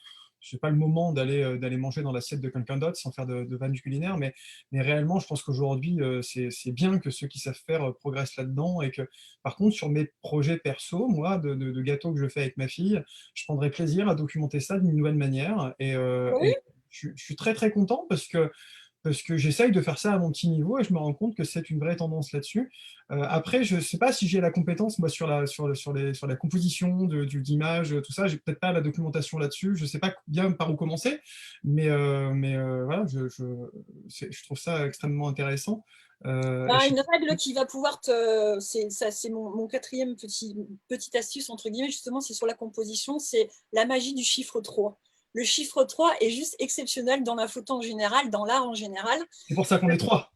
C'est pas le moment d'aller manger dans l'assiette de quelqu'un d'autre sans faire de vannes culinaires, mais réellement, je pense qu'aujourd'hui, c'est bien que ceux qui savent faire progressent là-dedans et que, par contre, sur mes projets perso, moi, de gâteaux que je fais avec ma fille, je prendrai plaisir à documenter ça d'une nouvelle manière Oui. et je suis très très content parce que j'essaye de faire ça à mon petit niveau et je me rends compte que c'est une vraie tendance là-dessus. Après, je ne sais pas si j'ai la compétence moi, sur la composition d'image, tout ça. J'ai peut-être pas la documentation là-dessus. Je ne sais pas bien par où commencer, mais voilà, je trouve ça extrêmement intéressant. Une règle qui va pouvoir te... C'est mon quatrième petite astuce, entre guillemets, justement, c'est sur la composition, c'est la magie du chiffre 3. Le chiffre 3 est juste exceptionnel dans la photo en général, dans l'art en général. C'est pour ça qu'on est trois.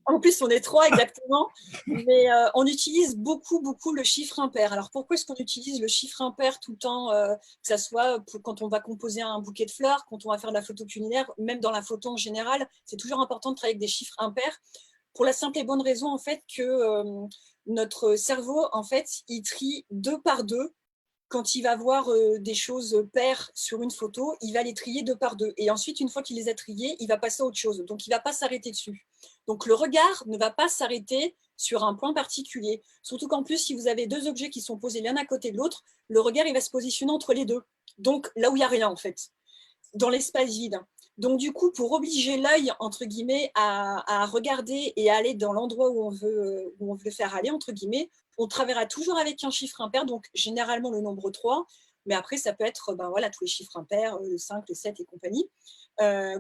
En plus, on est trois exactement, mais on utilise beaucoup, beaucoup le chiffre impair. Alors, pourquoi est-ce qu'on utilise le chiffre impair tout le temps, que ce soit quand on va composer un bouquet de fleurs, quand on va faire de la photo culinaire, même dans la photo en général, c'est toujours important de travailler avec des chiffres impairs pour la simple et bonne raison, en fait, que notre cerveau, en fait, il trie deux par deux. Quand il va voir des choses paires sur une photo, il va les trier deux par deux. Et ensuite, une fois qu'il les a triées, il va passer à autre chose. Donc, il ne va pas s'arrêter dessus. Donc, le regard ne va pas s'arrêter sur un point particulier. Surtout qu'en plus, si vous avez deux objets qui sont posés l'un à côté de l'autre, le regard, il va se positionner entre les deux. Donc, là où il n'y a rien, en fait, dans l'espace vide. Donc, du coup, pour obliger l'œil, entre guillemets, à regarder et à aller dans l'endroit où on veut le faire aller, entre guillemets, on travaillera toujours avec un chiffre impair, donc généralement le nombre 3, mais après, ça peut être voilà, tous les chiffres impairs, le 5, le 7 et compagnie.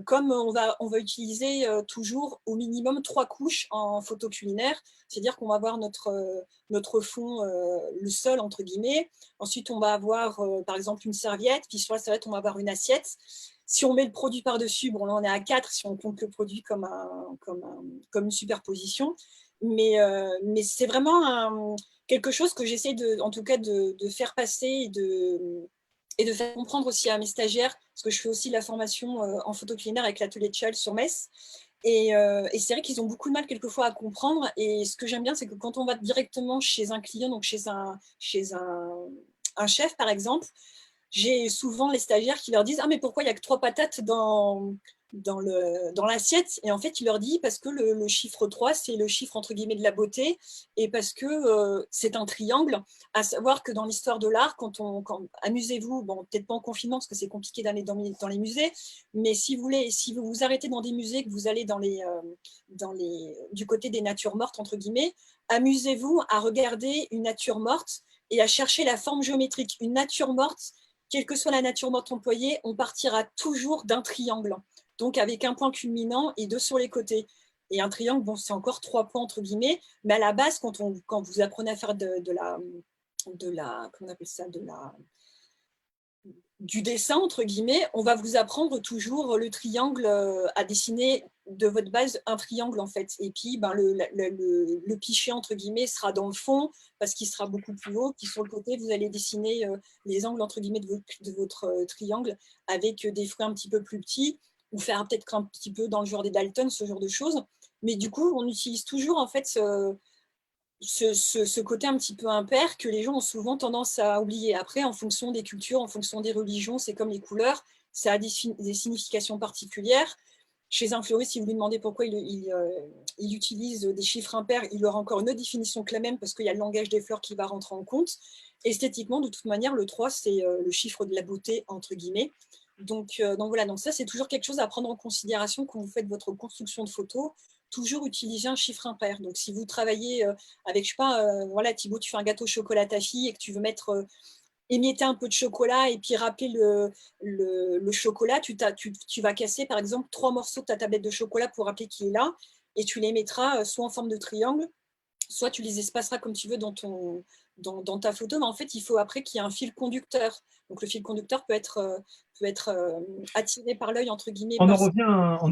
Comme on va utiliser toujours au minimum 3 couches en photo culinaire, c'est-à-dire qu'on va avoir notre fond, le sol, entre guillemets. Ensuite, on va avoir, par exemple, une serviette, puis sur la serviette, on va avoir une assiette. Si on met le produit par-dessus, bon, là, on est à 4 si on compte le produit comme une superposition. Mais c'est vraiment quelque chose que j'essaie en tout cas de faire passer et de faire comprendre aussi à mes stagiaires, parce que je fais aussi la formation en photo culinaire avec l'atelier de Chal sur Metz. Et c'est vrai qu'ils ont beaucoup de mal quelquefois à comprendre. Et ce que j'aime bien, c'est que quand on va directement chez un client, donc chez un chef par exemple, j'ai souvent les stagiaires qui leur disent « Ah, mais pourquoi il n'y a que 3 patates dans l'assiette ?» Et en fait, il leur dit parce que le chiffre 3, c'est le chiffre entre guillemets de la beauté et parce que c'est un triangle, à savoir que dans l'histoire de l'art, amusez-vous, bon, peut-être pas en confinement parce que c'est compliqué d'aller dans les musées, mais si vous vous arrêtez dans des musées, que vous allez du côté des natures mortes, entre guillemets, amusez-vous à regarder une nature morte et à chercher la forme géométrique. Une nature morte, quelle que soit la nature morte employée, on partira toujours d'un triangle, donc avec un point culminant et deux sur les côtés. Et un triangle, bon, c'est encore 3 points entre guillemets, mais à la base, quand vous apprenez à faire comment on appelle ça, du dessin, entre guillemets, on va vous apprendre toujours le triangle, à dessiner de votre base un triangle, en fait. Et puis, le pichet, entre guillemets, sera dans le fond, parce qu'il sera beaucoup plus haut. Puis sur le côté, vous allez dessiner les angles, entre guillemets, de votre triangle, avec des fruits un petit peu plus petits, ou faire peut-être un petit peu dans le genre des Dalton, ce genre de choses. Mais du coup, on utilise toujours, en fait, ce côté un petit peu impair que les gens ont souvent tendance à oublier. Après, en fonction des cultures, en fonction des religions, c'est comme les couleurs, ça a des significations particulières. Chez un fleuriste, si vous lui demandez pourquoi il utilise des chiffres impairs, il aura encore une autre définition que la même parce qu'il y a le langage des fleurs qui va rentrer en compte. Esthétiquement, de toute manière, le 3, c'est le chiffre de la beauté, entre guillemets. Donc voilà, donc ça, c'est toujours quelque chose à prendre en considération quand vous faites votre construction de photos. Toujours utiliser un chiffre impair. Donc, si vous travaillez avec, je sais pas, voilà, Thibaut, tu fais un gâteau au chocolat à ta fille et que tu veux mettre, émietter un peu de chocolat et puis râper le chocolat, tu vas casser, par exemple, 3 morceaux de ta tablette de chocolat pour rappeler qu'il est là et tu les mettras soit en forme de triangle, soit tu les espaceras comme tu veux dans ta photo, mais en fait, il faut après qu'il y ait un fil conducteur. Donc, le fil conducteur peut être attiré par l'œil, entre guillemets. On en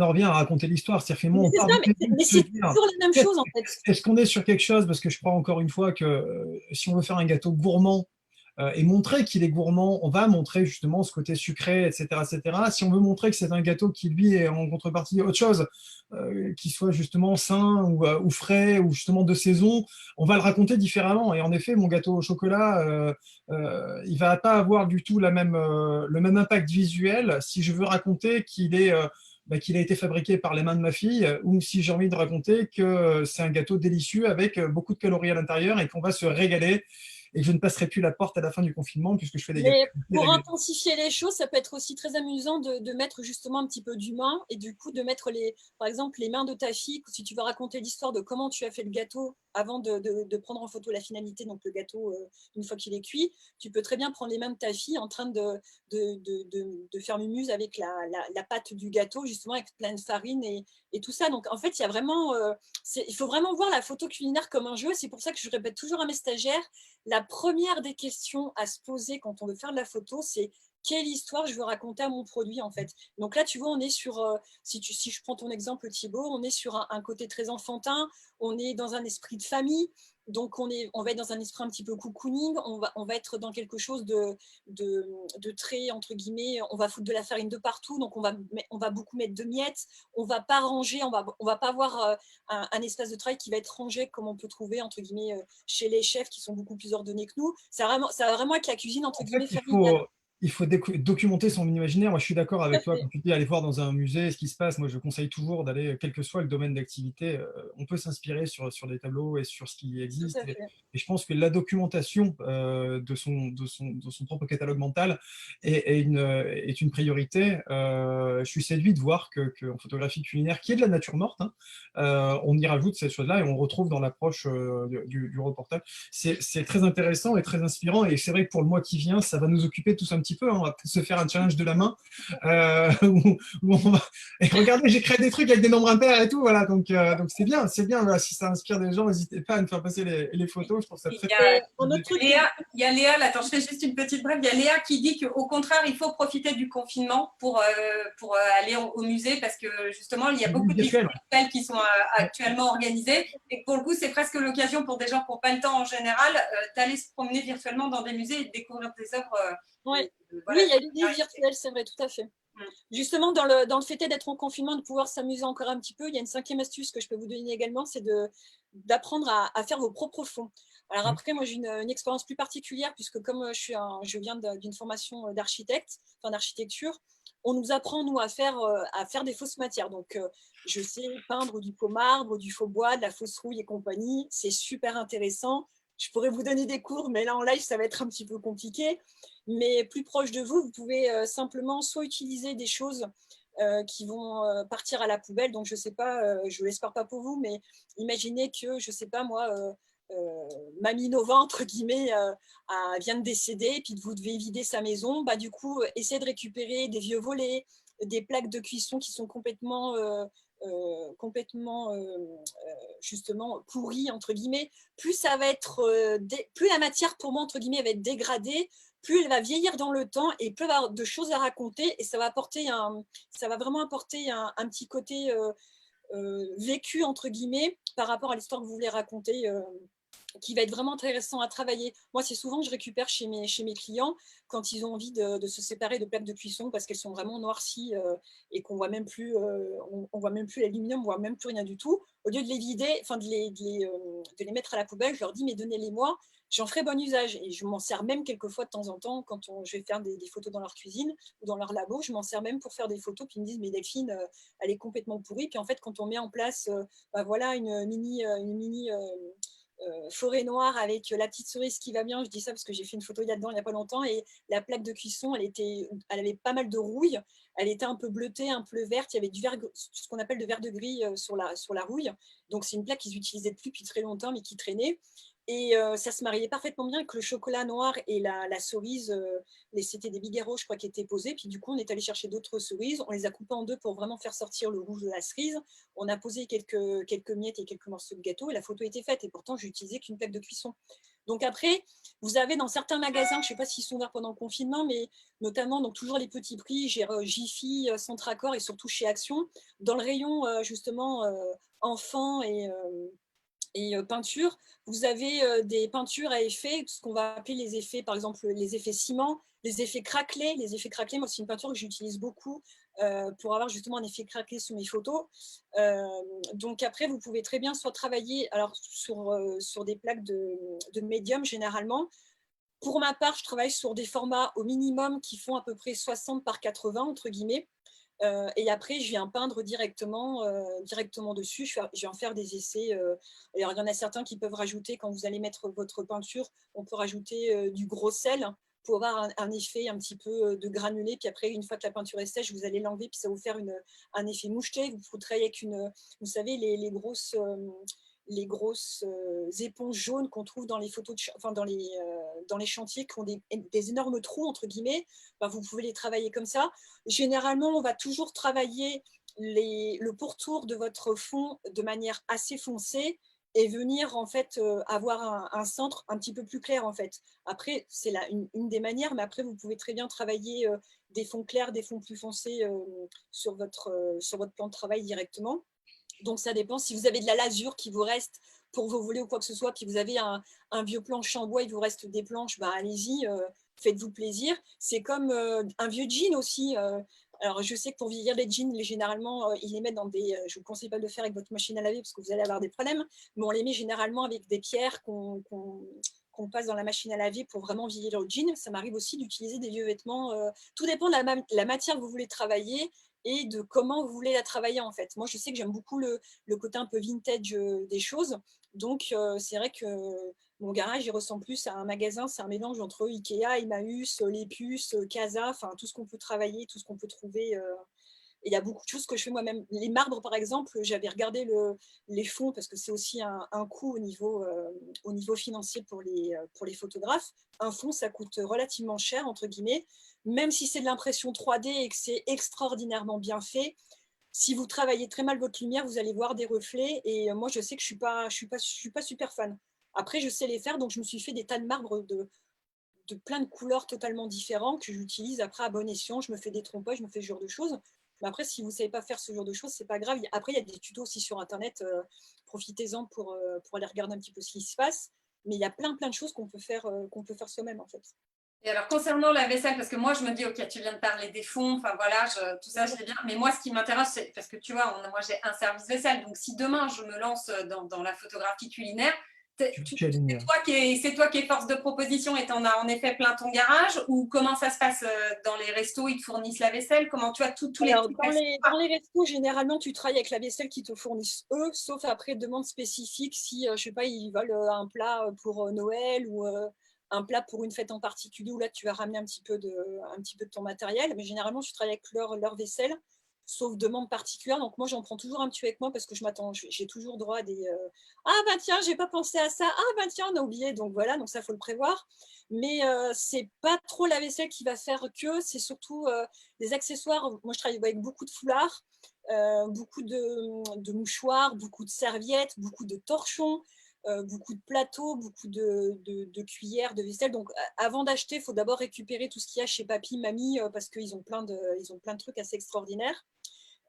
revient à raconter l'histoire. C'est-à-dire que moi, Mais on c'est part ça, du début de mais se c'est dire, toujours la même chose, en fait. est-ce qu'on est sur quelque chose, parce que je crois encore une fois que si on veut faire un gâteau gourmand, et montrer qu'il est gourmand, on va montrer justement ce côté sucré, etc., etc. Si on veut montrer que c'est un gâteau qui, lui, est en contrepartie autre chose, qui soit justement sain ou frais ou justement de saison, on va le raconter différemment. Et en effet, mon gâteau au chocolat, il va pas avoir du tout le même impact visuel si je veux raconter qu'il a été fabriqué par les mains de ma fille, ou si j'ai envie de raconter que c'est un gâteau délicieux avec beaucoup de calories à l'intérieur et qu'on va se régaler et que je ne passerai plus la porte à la fin du confinement puisque je fais des gâteaux Mais pour régulièrement. intensifier les choses, ça peut être aussi très amusant de mettre justement un petit peu d'humain et du coup de mettre par exemple les mains de ta fille, si tu veux raconter l'histoire de comment tu as fait le gâteau avant de prendre en photo la finalité, donc le gâteau une fois qu'il est cuit, tu peux très bien prendre les mains de ta fille en train de faire mumuse avec la pâte du gâteau, justement avec plein de farine et tout ça. Donc en fait, il y a vraiment, il faut vraiment voir la photo culinaire comme un jeu. C'est pour ça que je répète toujours à mes stagiaires, la première des questions à se poser quand on veut faire de la photo, c'est quelle histoire je veux raconter à mon produit en fait. Donc là, tu vois, on est sur, si je prends ton exemple Thibaut, on est sur un côté très enfantin, on est dans un esprit de famille, donc on va être dans un esprit un petit peu cocooning, on va être dans quelque chose de très, entre guillemets, on va foutre de la farine de partout, donc on va beaucoup mettre de miettes, on va pas ranger, on va pas avoir un espace de travail qui va être rangé comme on peut trouver, entre guillemets, chez les chefs qui sont beaucoup plus ordonnés que nous. Ça va vraiment être la cuisine, entre En fait, guillemets, familiale. il faut documenter son imaginaire. Moi, je suis d'accord Tout à avec toi. fait. Quand tu dis aller voir dans un musée ce qui se passe, moi, je conseille toujours d'aller, quel que soit le domaine d'activité, on peut s'inspirer sur des tableaux et sur ce qui Tout existe. à fait. Et je pense que la documentation de son propre catalogue mental est une priorité. Je suis séduit de voir qu'en photographie culinaire, qui est de la nature morte, hein, on y rajoute ces choses-là et on retrouve dans l'approche du reportage. C'est très intéressant et très inspirant. Et c'est vrai que pour le mois qui vient, ça va nous occuper tous un petit peu, hein. On va peut-être se faire un challenge de la main. Où on va... Et regardez, j'ai créé des trucs avec des nombres impairs et tout. Voilà, donc c'est bien, c'est bien. Voilà, si ça inspire des gens, n'hésitez pas à me faire passer les photos. Je trouve ça très, très... Un autre truc. Il y a Léa, là, attends, je fais juste une petite brève. Il y a Léa qui dit qu'au contraire, il faut profiter du confinement pour aller au musée parce que justement, il y a beaucoup de visites virtuel. virtuelles qui sont actuellement organisées. Et pour le coup, c'est presque l'occasion pour des gens qui n'ont pas le temps en général d'aller se promener virtuellement dans des musées et de découvrir des œuvres. Ouais. Voilà, Oui, il y a l'idée virtuelle, c'est vrai, tout à fait. Mm. Justement, dans le fait d'être en confinement, de pouvoir s'amuser encore un petit peu, il y a une cinquième astuce que je peux vous donner également, c'est d'apprendre à faire vos propres fonds. Alors après, moi, j'ai une expérience plus particulière, puisque comme je viens d'une formation d'architecte, enfin d'architecture, on nous apprend, nous, à faire des fausses matières. Donc, je sais peindre du faux marbre, du faux bois, de la fausse rouille et compagnie. C'est super intéressant. Je pourrais vous donner des cours, mais là, en live, ça va être un petit peu compliqué. Mais plus proche de vous, vous pouvez simplement soit utiliser des choses qui vont partir à la poubelle. Donc, je ne sais pas, je ne l'espère pas pour vous, mais imaginez que, je ne sais pas moi, Mamie Nova, entre guillemets, vient de décéder, puis vous devez vider sa maison. Bah, du coup, essayez de récupérer des vieux volets, des plaques de cuisson qui sont complètement justement pourries, entre guillemets. Plus ça va être, plus la matière, pour moi, entre guillemets, va être dégradée, plus elle va vieillir dans le temps et plus il va y avoir de choses à raconter et ça va vraiment apporter un petit côté vécu, entre guillemets, par rapport à l'histoire que vous voulez raconter, qui va être vraiment intéressant à travailler. Moi, c'est souvent que je récupère chez mes clients quand ils ont envie de se séparer de plaques de cuisson parce qu'elles sont vraiment noircies et qu'on voit même plus, on voit même plus l'aluminium, on voit même plus rien du tout. Au lieu de les vider, enfin de les mettre à la poubelle, je leur dis mais donnez-les-moi, j'en ferai bon usage et je m'en sers même quelquefois de temps en temps quand je vais faire des photos dans leur cuisine ou dans leur labo, je m'en sers même pour faire des photos puis ils me disent mais Delphine, elle est complètement pourrie. Puis en fait quand on met en place bah voilà une mini forêt noire avec la petite cerise qui va bien. Je dis ça parce que j'ai fait une photo là-dedans il n'y a pas longtemps. Et la plaque de cuisson, elle avait pas mal de rouille. Elle était un peu bleutée, un peu verte. Il y avait du vert, ce qu'on appelle de vert de gris sur la rouille. Donc, c'est une plaque qu'ils n'utilisaient plus depuis très longtemps, mais qui traînait. Et ça se mariait parfaitement bien avec le chocolat noir et la cerise. C'était des bigarreaux, je crois, qui étaient posés. Puis du coup, on est allé chercher d'autres cerises. On les a coupées en deux pour vraiment faire sortir le rouge de la cerise. On a posé quelques miettes et quelques morceaux de gâteau. Et la photo était faite. Et pourtant, j'ai utilisé qu'une plaque de cuisson. Donc après, vous avez dans certains magasins, je ne sais pas s'ils sont ouverts pendant le confinement, mais notamment, donc toujours les petits prix, j'ai Jiffy, Centracor et surtout chez Action, dans le rayon justement enfants et peinture, vous avez des peintures à effet, ce qu'on va appeler les effets, par exemple les effets ciment, les effets craquelés. Les effets craquelés, moi, c'est une peinture que j'utilise beaucoup pour avoir justement un effet craquelé sur mes photos. Donc après, vous pouvez très bien soit travailler alors, sur des plaques de médium généralement. Pour ma part, je travaille sur des formats au minimum qui font à peu près 60 par 80, entre guillemets. Et après, je viens peindre directement dessus. Je vais en faire des essais. Alors, il y en a certains qui peuvent rajouter, quand vous allez mettre votre peinture, on peut rajouter du gros sel pour avoir un effet un petit peu de granulé. Puis après, une fois que la peinture est sèche, vous allez l'enlever, puis ça va vous faire un effet moucheté. Vous travaillez avec vous savez, les grosses éponges jaunes qu'on trouve dans les photos, enfin dans les chantiers qui ont des énormes trous, entre guillemets. Ben, vous pouvez les travailler comme ça. Généralement, on va toujours travailler le pourtour de votre fond de manière assez foncée et venir en fait avoir un centre un petit peu plus clair en fait. Après, c'est une des manières, mais après, vous pouvez très bien travailler des fonds clairs, des fonds plus foncés sur votre plan de travail directement. Donc, ça dépend. Si vous avez de la lasure qui vous reste pour vos volets ou quoi que ce soit, puis vous avez un vieux planche en bois, il vous reste des planches, bah, allez-y, faites-vous plaisir. C'est comme un vieux jean aussi. Alors, je sais que pour vieillir les jeans, généralement, ils les mettent dans des... je ne vous conseille pas de le faire avec votre machine à laver parce que vous allez avoir des problèmes, mais on les met généralement avec des pierres qu'on passe dans la machine à laver pour vraiment vieillir le jean. Ça m'arrive aussi d'utiliser des vieux vêtements. Tout dépend de la matière que vous voulez travailler et de comment vous voulez la travailler en fait. Moi, je sais que j'aime beaucoup le côté un peu vintage des choses. Donc, c'est vrai que mon garage, il ressemble plus à un magasin. C'est un mélange entre Ikea, Emmaüs, Les Puces, Casa, enfin tout ce qu'on peut travailler, tout ce qu'on peut trouver. Et il y a beaucoup de choses que je fais moi-même. Les marbres, par exemple, j'avais regardé les fonds parce que c'est aussi un coût au niveau financier pour les photographes. Un fond, ça coûte relativement cher, entre guillemets, même si c'est de l'impression 3D et que c'est extraordinairement bien fait. Si vous travaillez très mal votre lumière, vous allez voir des reflets. Et moi, je sais que je suis pas super fan. Après, je sais les faire, donc je me suis fait des tas de marbre de plein de couleurs totalement différentes que j'utilise après à bon escient. Je me fais des trompages, je me fais ce genre de choses. Mais après, si vous ne savez pas faire ce genre de choses, c'est pas grave. Après, il y a des tutos aussi sur Internet. Profitez-en pour aller regarder un petit peu ce qui se passe. Mais il y a plein de choses qu'on peut faire soi-même, en fait. Et alors, concernant la vaisselle, parce que moi, je me dis, OK, tu viens de parler des fonds, enfin voilà, tout ça, je sais bien. Mais moi, ce qui m'intéresse, c'est parce que tu vois, moi, j'ai un service vaisselle. Donc, si demain, je me lance dans la photographie culinaire, c'est toi qui es force de proposition et tu en as en effet plein ton garage, ou comment ça se passe dans les restos, ils te fournissent la vaisselle, comment tu as tous les Alors, dans les restos, généralement, tu travailles avec la vaisselle qu'ils te fournissent eux, sauf après demande spécifique si, je sais pas, ils veulent un plat pour Noël ou un plat pour une fête en particulier où là, tu vas ramener un petit peu de ton matériel. Mais généralement, tu travailles avec leur vaisselle, sauf demande particulière. Donc, moi, j'en prends toujours un petit peu avec moi parce que j'ai toujours droit à des ah, ben tiens, j'ai pas pensé à ça. Ah, ben tiens, on a oublié. Donc, voilà, donc ça, faut le prévoir. Mais c'est pas trop la vaisselle qui va faire que, c'est surtout des accessoires. Moi, je travaille avec beaucoup de foulards, beaucoup de mouchoirs, beaucoup de serviettes, beaucoup de torchons, beaucoup de plateaux, beaucoup de cuillères, de vaisselle. Donc, avant d'acheter, il faut d'abord récupérer tout ce qu'il y a chez papy, mamie, parce qu'ils ont plein de trucs assez extraordinaires.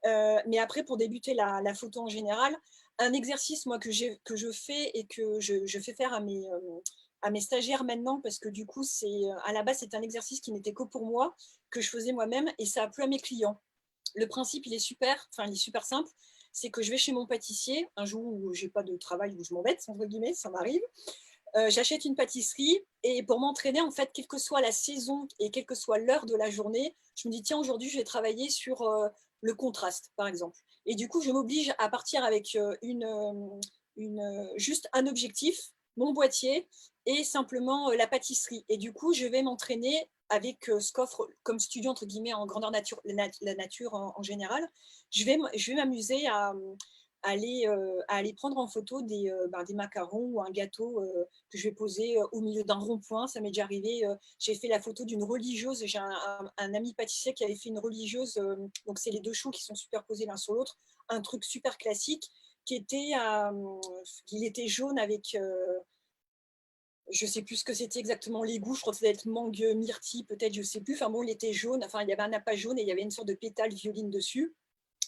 Mais après, pour débuter la photo en général, un exercice moi que je fais et que je fais faire à mes stagiaires maintenant, parce que du coup, à la base, c'est un exercice qui n'était que pour moi, que je faisais moi-même, et ça a plu à mes clients. Le principe, il est super simple. C'est que je vais chez mon pâtissier, un jour où j'ai pas de travail, où je m'embête, entre guillemets, ça m'arrive. J'achète une pâtisserie et pour m'entraîner, en fait, quelle que soit la saison et quelle que soit l'heure de la journée, je me dis, tiens, aujourd'hui, je vais travailler sur le contraste, par exemple. Et du coup, je m'oblige à partir avec juste un objectif mon boîtier et simplement la pâtisserie. Et du coup, je vais m'entraîner avec ce qu'offre comme studio, entre guillemets, en grandeur nature, la nature en général. Je vais m'amuser à aller prendre en photo des macarons ou un gâteau que je vais poser au milieu d'un rond-point. Ça m'est déjà arrivé. J'ai fait la photo d'une religieuse. J'ai un ami pâtissier qui avait fait une religieuse. Donc, c'est les deux choux qui sont superposés l'un sur l'autre. Un truc super classique qui était, il était jaune avec, je ne sais plus ce que c'était exactement les goûts. Je crois que ça devait être mangue, myrtille, peut-être, je ne sais plus. Enfin bon, il était jaune. Enfin, il y avait un appât jaune et il y avait une sorte de pétale violine dessus.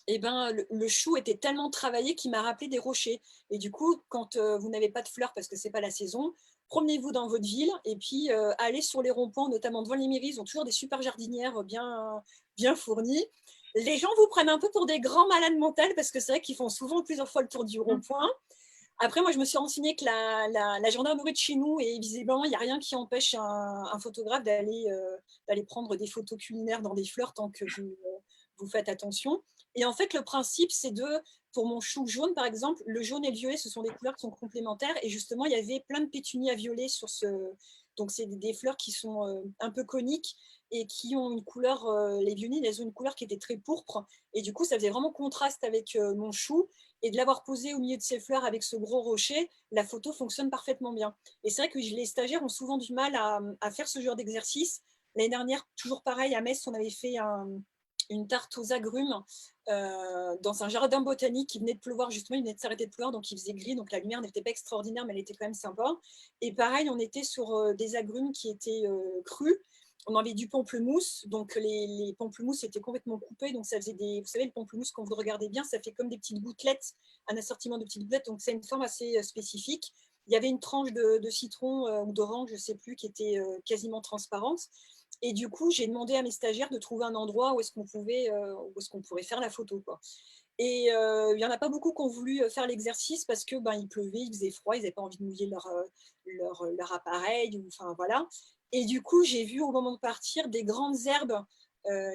Et ben, le chou était tellement travaillé qu'il m'a rappelé des rochers. Et du coup, quand vous n'avez pas de fleurs parce que c'est pas la saison, promenez-vous dans votre ville et puis allez sur les ronds-points, notamment devant les mairies. Ils ont toujours des super jardinières bien fournies. Les gens vous prennent un peu pour des grands malades mentaux parce que c'est vrai qu'ils font souvent plusieurs fois le tour du rond-point. Après, moi, je me suis renseignée que la gendarmerie de chez nous, et visiblement, il n'y a rien qui empêche un photographe d'aller prendre des photos culinaires dans des fleurs tant que vous faites attention. Et en fait, le principe, c'est pour mon chou jaune, par exemple, le jaune et le violet, ce sont des couleurs qui sont complémentaires. Et justement, il y avait plein de pétunias violets sur ce. Donc, c'est des fleurs qui sont un peu coniques et qui ont une couleur, les violets, elles ont une couleur qui était très pourpre. Et du coup, ça faisait vraiment contraste avec mon chou. Et de l'avoir posé au milieu de ces fleurs avec ce gros rocher, la photo fonctionne parfaitement bien. Et c'est vrai que les stagiaires ont souvent du mal à faire ce genre d'exercice. L'année dernière, toujours pareil, à Metz, on avait fait une tarte aux agrumes dans un jardin botanique. Il venait de pleuvoir, justement, il venait de s'arrêter de pleuvoir, donc il faisait gris, donc la lumière n'était pas extraordinaire, mais elle était quand même sympa. Et pareil, on était sur des agrumes qui étaient crus. On avait du pamplemousse, donc les pamplemousses étaient complètement coupés, donc ça faisait vous savez, le pamplemousse, quand vous le regardez bien, ça fait comme des petites gouttelettes, un assortiment de petites gouttelettes, donc c'est une forme assez spécifique. Il y avait une tranche de citron ou d'orange, je ne sais plus, qui était quasiment transparente. Et du coup, j'ai demandé à mes stagiaires de trouver un endroit où est-ce qu'on pourrait faire la photo, quoi. Et il n'y en a pas beaucoup qui ont voulu faire l'exercice parce que il pleuvait, il faisait froid, ils n'avaient pas envie de mouiller leur appareil. Enfin, voilà. Et du coup, j'ai vu au moment de partir des grandes herbes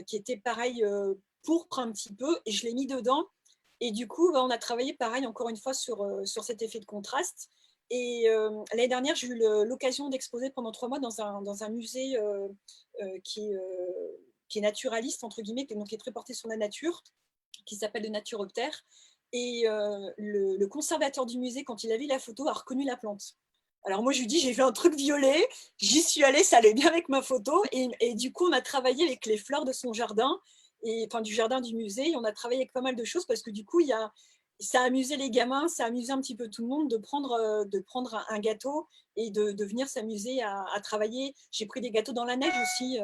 qui étaient pareil pourpres un petit peu, et je l'ai mis dedans. Et du coup, on a travaillé pareil encore une fois sur cet effet de contraste. Et l'année dernière, j'ai eu l'occasion d'exposer pendant 3 mois dans un musée qui est naturaliste, entre guillemets, donc qui est très porté sur la nature, qui s'appelle le Naturoptère. Et le conservateur du musée, quand il a vu la photo, a reconnu la plante. Alors moi, je lui dis, j'ai vu un truc violet, j'y suis allée, ça allait bien avec ma photo. Et du coup, on a travaillé avec les fleurs de son jardin, enfin du jardin du musée, et on a travaillé avec pas mal de choses parce que du coup, ça a amusé les gamins, ça a amusé un petit peu tout le monde de prendre un gâteau et de venir s'amuser à travailler. J'ai pris des gâteaux dans la neige aussi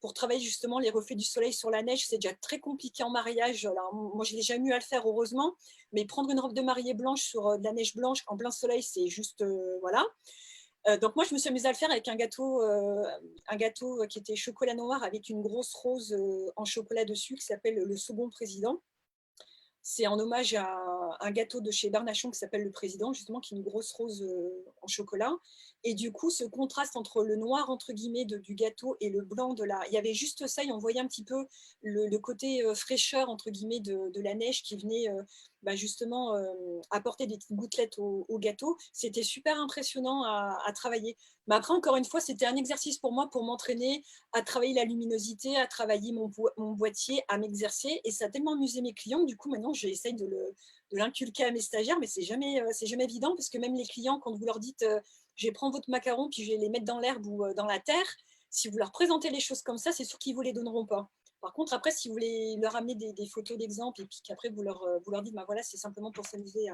pour travailler justement les reflets du soleil sur la neige. C'est déjà très compliqué en mariage. Alors, moi, je n'ai jamais eu à le faire, heureusement. Mais prendre une robe de mariée blanche sur de la neige blanche en plein soleil, c'est juste, voilà. Donc moi, je me suis amusée à le faire avec un gâteau qui était chocolat noir avec une grosse rose en chocolat dessus qui s'appelle le second président. C'est en hommage à un gâteau de chez Barnachon qui s'appelle le Président, justement, qui est une grosse rose en chocolat. Et du coup, ce contraste entre le noir, entre guillemets, du gâteau et le blanc de la... Il y avait juste ça, et on voyait un petit peu le côté fraîcheur, entre guillemets, de la neige qui venait justement apporter des petites gouttelettes au gâteau. C'était super impressionnant à travailler. Mais après, encore une fois, c'était un exercice pour moi pour m'entraîner à travailler la luminosité, à travailler mon boîtier, à m'exercer. Et ça a tellement amusé mes clients que du coup, maintenant, j'essaye de l'inculquer à mes stagiaires, mais c'est jamais évident parce que même les clients, quand vous leur dites je vais prendre votre macaron puis je vais les mettre dans l'herbe ou dans la terre, si vous leur présentez les choses comme ça, c'est sûr qu'ils ne vous les donneront pas. Par contre, après, si vous voulez leur amener des photos d'exemple et puis qu'après vous leur dites voilà, c'est simplement pour s'amuser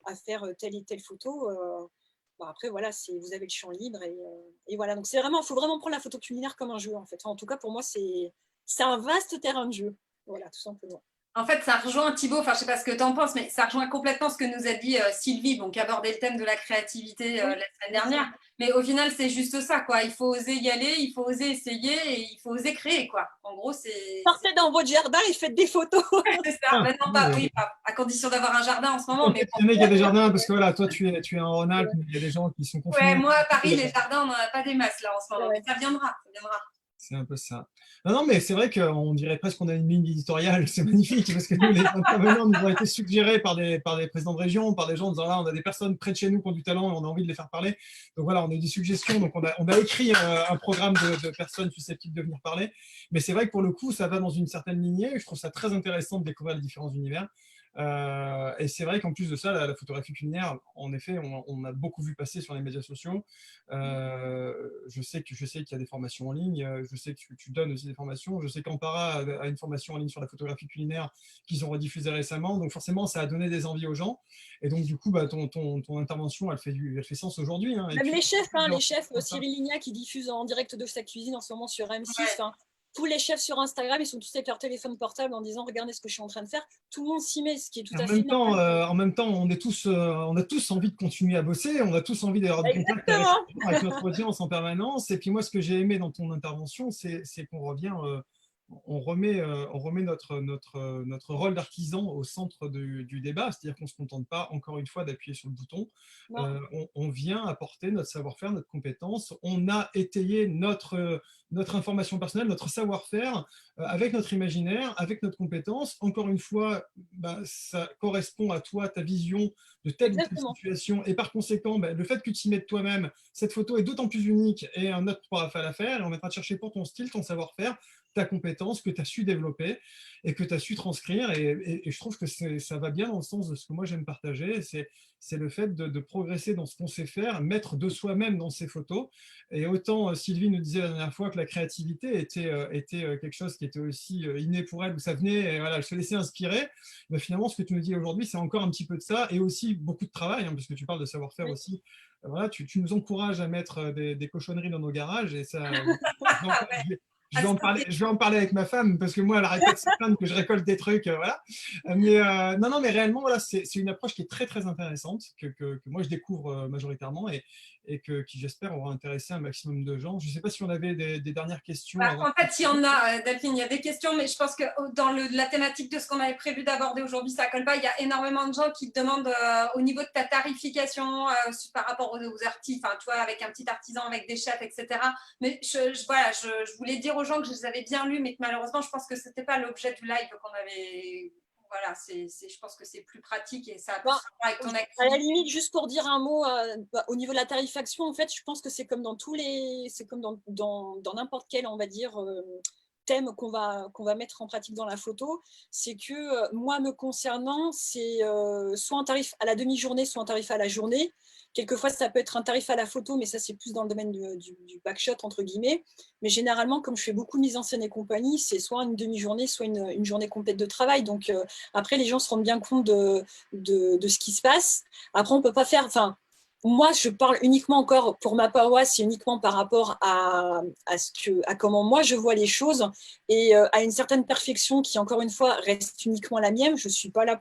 à faire telle et telle photo, après, voilà, vous avez le champ libre. Et voilà, donc il faut vraiment prendre la photo culinaire comme un jeu, en fait. Enfin, en tout cas, pour moi, c'est un vaste terrain de jeu. Voilà, tout simplement. En fait, ça rejoint Thibaut, enfin je ne sais pas ce que tu en penses, mais ça rejoint complètement ce que nous a dit Sylvie, qui abordait le thème de la créativité la semaine dernière. Mais au final, c'est juste ça, quoi. Il faut oser y aller, il faut oser essayer et il faut oser créer, quoi. En gros, c'est... Partez dans votre jardin et faites des photos. C'est ça. Maintenant, oui, à condition d'avoir un jardin en ce moment. Mais il y a des jardins, parce que voilà, toi, tu es en Rhône-Alpes, mais il y a des gens qui sont confinés. Ouais, moi, à Paris, les jardins, on n'en a pas des masses, là, en ce moment. Mais ça viendra, ça viendra. C'est un peu ça. Non, non, mais c'est vrai qu'on dirait presque qu'on a une ligne éditoriale, c'est magnifique, parce que nous, les intervenants nous ont été suggérés par des présidents de région, par des gens en disant là, on a des personnes près de chez nous qui ont du talent et on a envie de les faire parler. Donc voilà, on a eu des suggestions, donc on a écrit un programme de personnes susceptibles de venir parler. Mais c'est vrai que pour le coup, ça va dans une certaine lignée. Je trouve ça très intéressant de découvrir les différents univers. Et c'est vrai qu'en plus de ça, la photographie culinaire, en effet, on a beaucoup vu passer sur les médias sociaux. Je sais qu'il y a des formations en ligne, je sais que tu donnes aussi des formations, je sais qu'Ampara a une formation en ligne sur la photographie culinaire qu'ils ont rediffusée récemment, donc forcément ça a donné des envies aux gens, et donc du coup bah, ton intervention elle fait sens aujourd'hui. Hein, même les chefs, Cyril Lignac qui diffuse en direct de sa cuisine en ce moment sur M6, Ouais. Tous les chefs sur Instagram, ils sont tous avec leur téléphone portable en disant regardez ce que je suis en train de faire. Tout le monde s'y met, ce qui est tout à fait normal. En même temps, on a tous envie de continuer à bosser, on a tous envie d'avoir du contact Exactement. avec notre audience en permanence. Et puis moi, ce que j'ai aimé dans ton intervention, c'est qu'on revient, on remet notre rôle d'artisan au centre du débat, c'est-à-dire qu'on ne se contente pas, encore une fois, d'appuyer sur le bouton. On vient apporter notre savoir-faire, notre compétence. On a étayé notre information personnelle, notre savoir-faire avec notre imaginaire, avec notre compétence. Encore une fois, bah, ça correspond à toi, ta vision de telle ou telle situation. Et par conséquent, bah, le fait que tu t'y mettes toi-même, cette photo est d'autant plus unique et un autre pourra faire l'affaire. Et on viendra te chercher pour ton style, ton savoir-faire, ta compétence que tu as su développer et que tu as su transcrire. Et je trouve que ça va bien dans le sens de ce que moi j'aime partager. C'est le fait de progresser dans ce qu'on sait faire, mettre de soi-même dans ses photos. Et autant Sylvie nous disait la dernière fois que la créativité était quelque chose qui était aussi inné pour elle, où ça venait, et voilà, elle se laissait inspirer. Mais finalement, ce que tu nous dis aujourd'hui, c'est encore un petit peu de ça, et aussi beaucoup de travail, hein, parce que tu parles de savoir-faire aussi. Voilà, tu nous encourages à mettre des cochonneries dans nos garages, et ça, je vais en parler avec ma femme, parce que moi, elle n'arrête pas de se plaindre que je récolte des trucs, voilà. Mais non, non, mais réellement, voilà, c'est une approche qui est très, très intéressante, que moi, je découvre majoritairement, et qui, j'espère, aura intéressé un maximum de gens. Je ne sais pas si on avait des dernières questions. En fait, il y en a, Delphine, il y a des questions, mais je pense que dans la thématique de ce qu'on avait prévu d'aborder aujourd'hui, ça ne colle pas. Il y a énormément de gens qui te demandent au niveau de ta tarification par rapport aux artistes, tu vois, avec un petit artisan, avec des chefs, etc. Mais je voulais dire aux gens que je les avais bien lus, mais que malheureusement, je pense que ce n'était pas l'objet du live qu'on avait. Voilà, je pense que c'est plus pratique et ça a plus à voir avec ton activité. À la limite, juste pour dire un mot, au niveau de la tarification, en fait, je pense que c'est comme dans dans n'importe quel, on va dire, thème qu'on va mettre en pratique dans la photo. C'est que moi, me concernant, c'est soit un tarif à la demi-journée, soit un tarif à la journée. Quelquefois, ça peut être un tarif à la photo, mais ça, c'est plus dans le domaine du backshot, entre guillemets. Mais généralement, comme je fais beaucoup de mise en scène et compagnie, c'est soit une demi-journée, soit une journée complète de travail. Donc, après, les gens se rendent bien compte de ce qui se passe. Après, on peut pas faire... Moi, je parle uniquement encore pour ma paroisse, uniquement par rapport à comment moi je vois les choses et à une certaine perfection qui, encore une fois, reste uniquement la mienne. Je ne suis pas là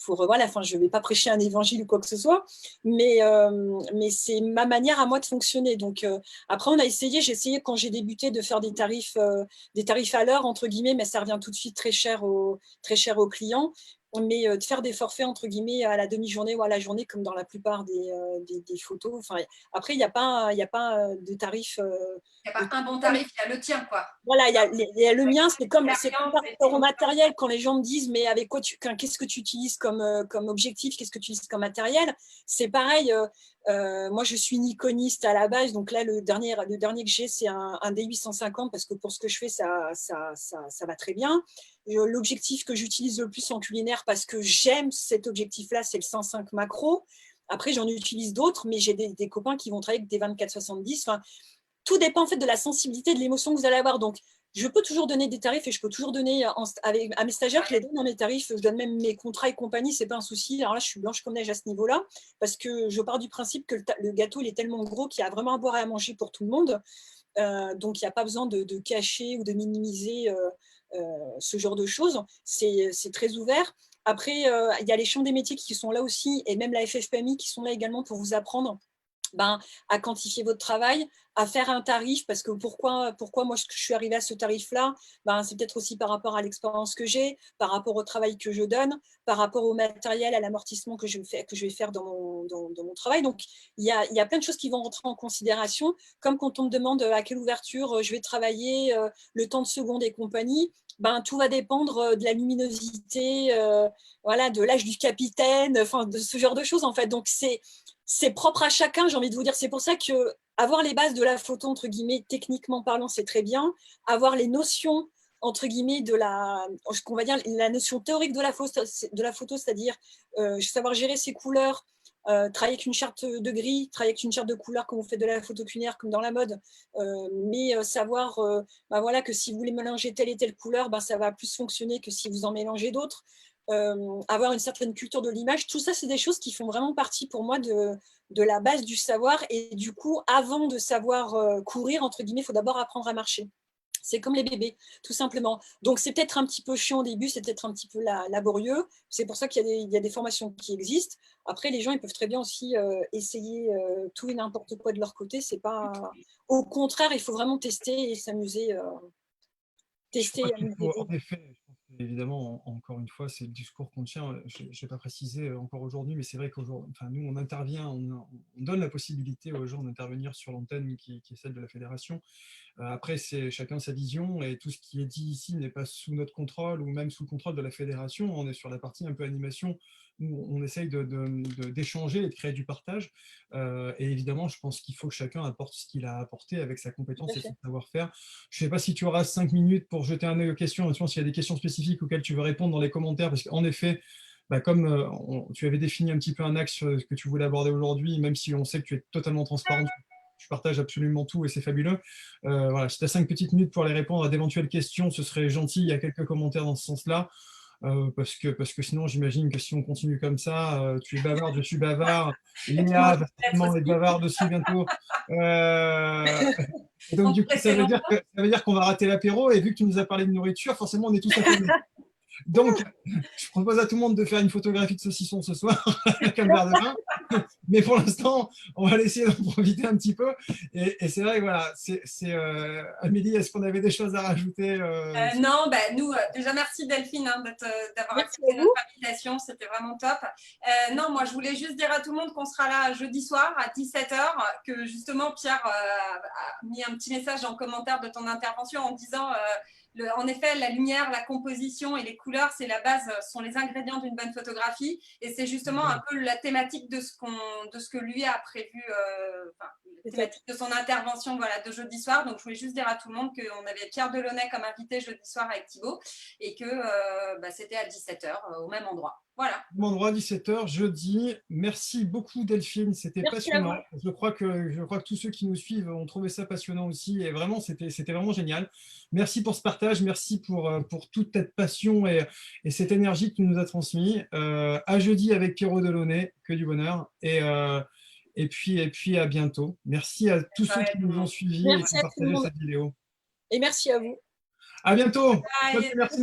voilà, je ne vais pas prêcher un évangile ou quoi que ce soit, mais c'est ma manière à moi de fonctionner. Donc, après, j'ai essayé quand j'ai débuté de faire des tarifs à l'heure, entre guillemets, mais ça revient tout de suite très cher aux clients. Mais de faire des forfaits, entre guillemets, à la demi-journée ou à la journée, comme dans la plupart des photos. Après, il n'y a pas de tarif. Il n'y a pas un bon tarif, il y a le tien, quoi. Voilà, il y a le mien, c'est comme par rapport au matériel. Quand les gens me disent, mais avec quoi qu'est-ce que tu utilises comme objectif, qu'est-ce que tu utilises comme matériel, c'est pareil. Moi, je suis nikoniste à la base, donc là, le dernier que j'ai, c'est un D850 parce que pour ce que je fais, ça va très bien. L'objectif que j'utilise le plus en culinaire parce que j'aime cet objectif-là, c'est le 105 macro. Après, j'en utilise d'autres, mais j'ai des copains qui vont travailler avec des 24-70. Tout dépend en fait de la sensibilité, de l'émotion que vous allez avoir. Donc, je peux toujours donner des tarifs et je peux toujours donner à mes stagiaires, je les donne dans mes tarifs, je donne même mes contrats et compagnie, c'est pas un souci. Alors là, je suis blanche comme neige à ce niveau-là parce que je pars du principe que le gâteau il est tellement gros qu'il y a vraiment à boire et à manger pour tout le monde. Donc, il n'y a pas besoin de cacher ou de minimiser ce genre de choses. C'est très ouvert. Après, il y a les champs des métiers qui sont là aussi et même la FFPMI qui sont là également pour vous apprendre à quantifier votre travail, à faire un tarif, parce que pourquoi moi je suis arrivée à ce tarif-là, c'est peut-être aussi par rapport à l'expérience que j'ai, par rapport au travail que je donne, par rapport au matériel, à l'amortissement que je vais faire dans mon travail. Donc, il y a plein de choses qui vont rentrer en considération, comme quand on me demande à quelle ouverture je vais travailler, le temps de seconde et compagnie. Tout va dépendre de la luminosité, voilà, de l'âge du capitaine, enfin, de ce genre de choses, en fait. Donc, c'est propre à chacun, j'ai envie de vous dire. C'est pour ça que avoir les bases de la photo, entre guillemets, techniquement parlant, c'est très bien. Avoir les notions, entre guillemets, qu'on va dire la notion théorique de la photo, c'est-à-dire savoir gérer ses couleurs, travailler avec une charte de gris, travailler avec une charte de couleurs comme on fait de la photo culinaire, comme dans la mode, mais savoir voilà, que si vous voulez mélanger telle et telle couleur, ça va plus fonctionner que si vous en mélangez d'autres. Avoir une certaine culture de l'image, tout ça, c'est des choses qui font vraiment partie pour moi de la base du savoir. Et du coup, avant de savoir courir, entre guillemets, il faut d'abord apprendre à marcher. C'est comme les bébés, tout simplement. Donc, c'est peut-être un petit peu chiant au début, c'est peut-être un petit peu laborieux. C'est pour ça qu'il y a des formations qui existent. Après, les gens, ils peuvent très bien aussi essayer tout et n'importe quoi de leur côté. C'est pas... Au contraire, il faut vraiment tester et s'amuser. Tester et amuser. En effet, je pense que, évidemment, encore une fois, c'est le discours qu'on tient. Je n'ai pas précisé encore aujourd'hui, mais c'est vrai qu'aujourd'hui, nous, on intervient, on donne la possibilité aux gens d'intervenir sur l'antenne qui est celle de la fédération. Après, c'est chacun sa vision et tout ce qui est dit ici n'est pas sous notre contrôle ou même sous le contrôle de la fédération. On est sur la partie un peu animation où on essaye d'échanger et de créer du partage. Et évidemment, je pense qu'il faut que chacun apporte ce qu'il a apporté avec sa compétence et son savoir-faire. Je ne sais pas si tu auras 5 minutes pour jeter un œil aux questions. Je pense qu'il y a des questions spécifiques auxquelles tu veux répondre dans les commentaires parce qu'en effet, comme tu avais défini un petit peu un axe que tu voulais aborder aujourd'hui, même si on sait que tu es totalement transparent, tu partages absolument tout et c'est fabuleux. Voilà, si tu as 5 petites minutes pour les répondre à d'éventuelles questions, ce serait gentil. Il y a quelques commentaires dans ce sens-là. Parce que sinon, j'imagine que si on continue comme ça, tu es bavarde, je suis bavard, Léa va certainement être bavarde aussi bientôt. Et donc, du coup, ça veut dire qu'on va rater l'apéro, et vu que tu nous as parlé de nourriture, forcément, on est tous affamés. Donc, je propose à tout le monde de faire une photographie de saucisson ce soir avec un verre de vin. Mais pour l'instant, on va laisser d'en profiter un petit peu. Et c'est vrai, voilà, Amélie, est-ce qu'on avait des choses à rajouter Non, nous, déjà merci Delphine d'avoir accepté notre invitation, c'était vraiment top. Non, moi je voulais juste dire à tout le monde qu'on sera là jeudi soir à 17h, que justement Pierre a mis un petit message en commentaire de ton intervention en disant en effet, la lumière, la composition et les couleurs, c'est la base, sont les ingrédients d'une bonne photographie. Et c'est justement un peu la thématique de ce que lui a prévu, la thématique de son intervention de jeudi soir. Donc, je voulais juste dire à tout le monde qu'on avait Pierre Delaunay comme invité jeudi soir avec Thibaut et que c'était à 17h au même endroit. Voilà. Même endroit, 17h, jeudi. Merci beaucoup Delphine, c'était passionnant. Je crois que tous ceux qui nous suivent ont trouvé ça passionnant aussi. Et vraiment, c'était vraiment génial. Merci pour ce partage, merci pour toute cette passion et cette énergie que tu nous as transmis. À jeudi avec Pierrot Delaunay, que du bonheur. Et puis à bientôt. Merci à tous ceux qui nous ont suivis et qui ont partagé cette vidéo. Et merci à vous. À bientôt. Bye. Merci.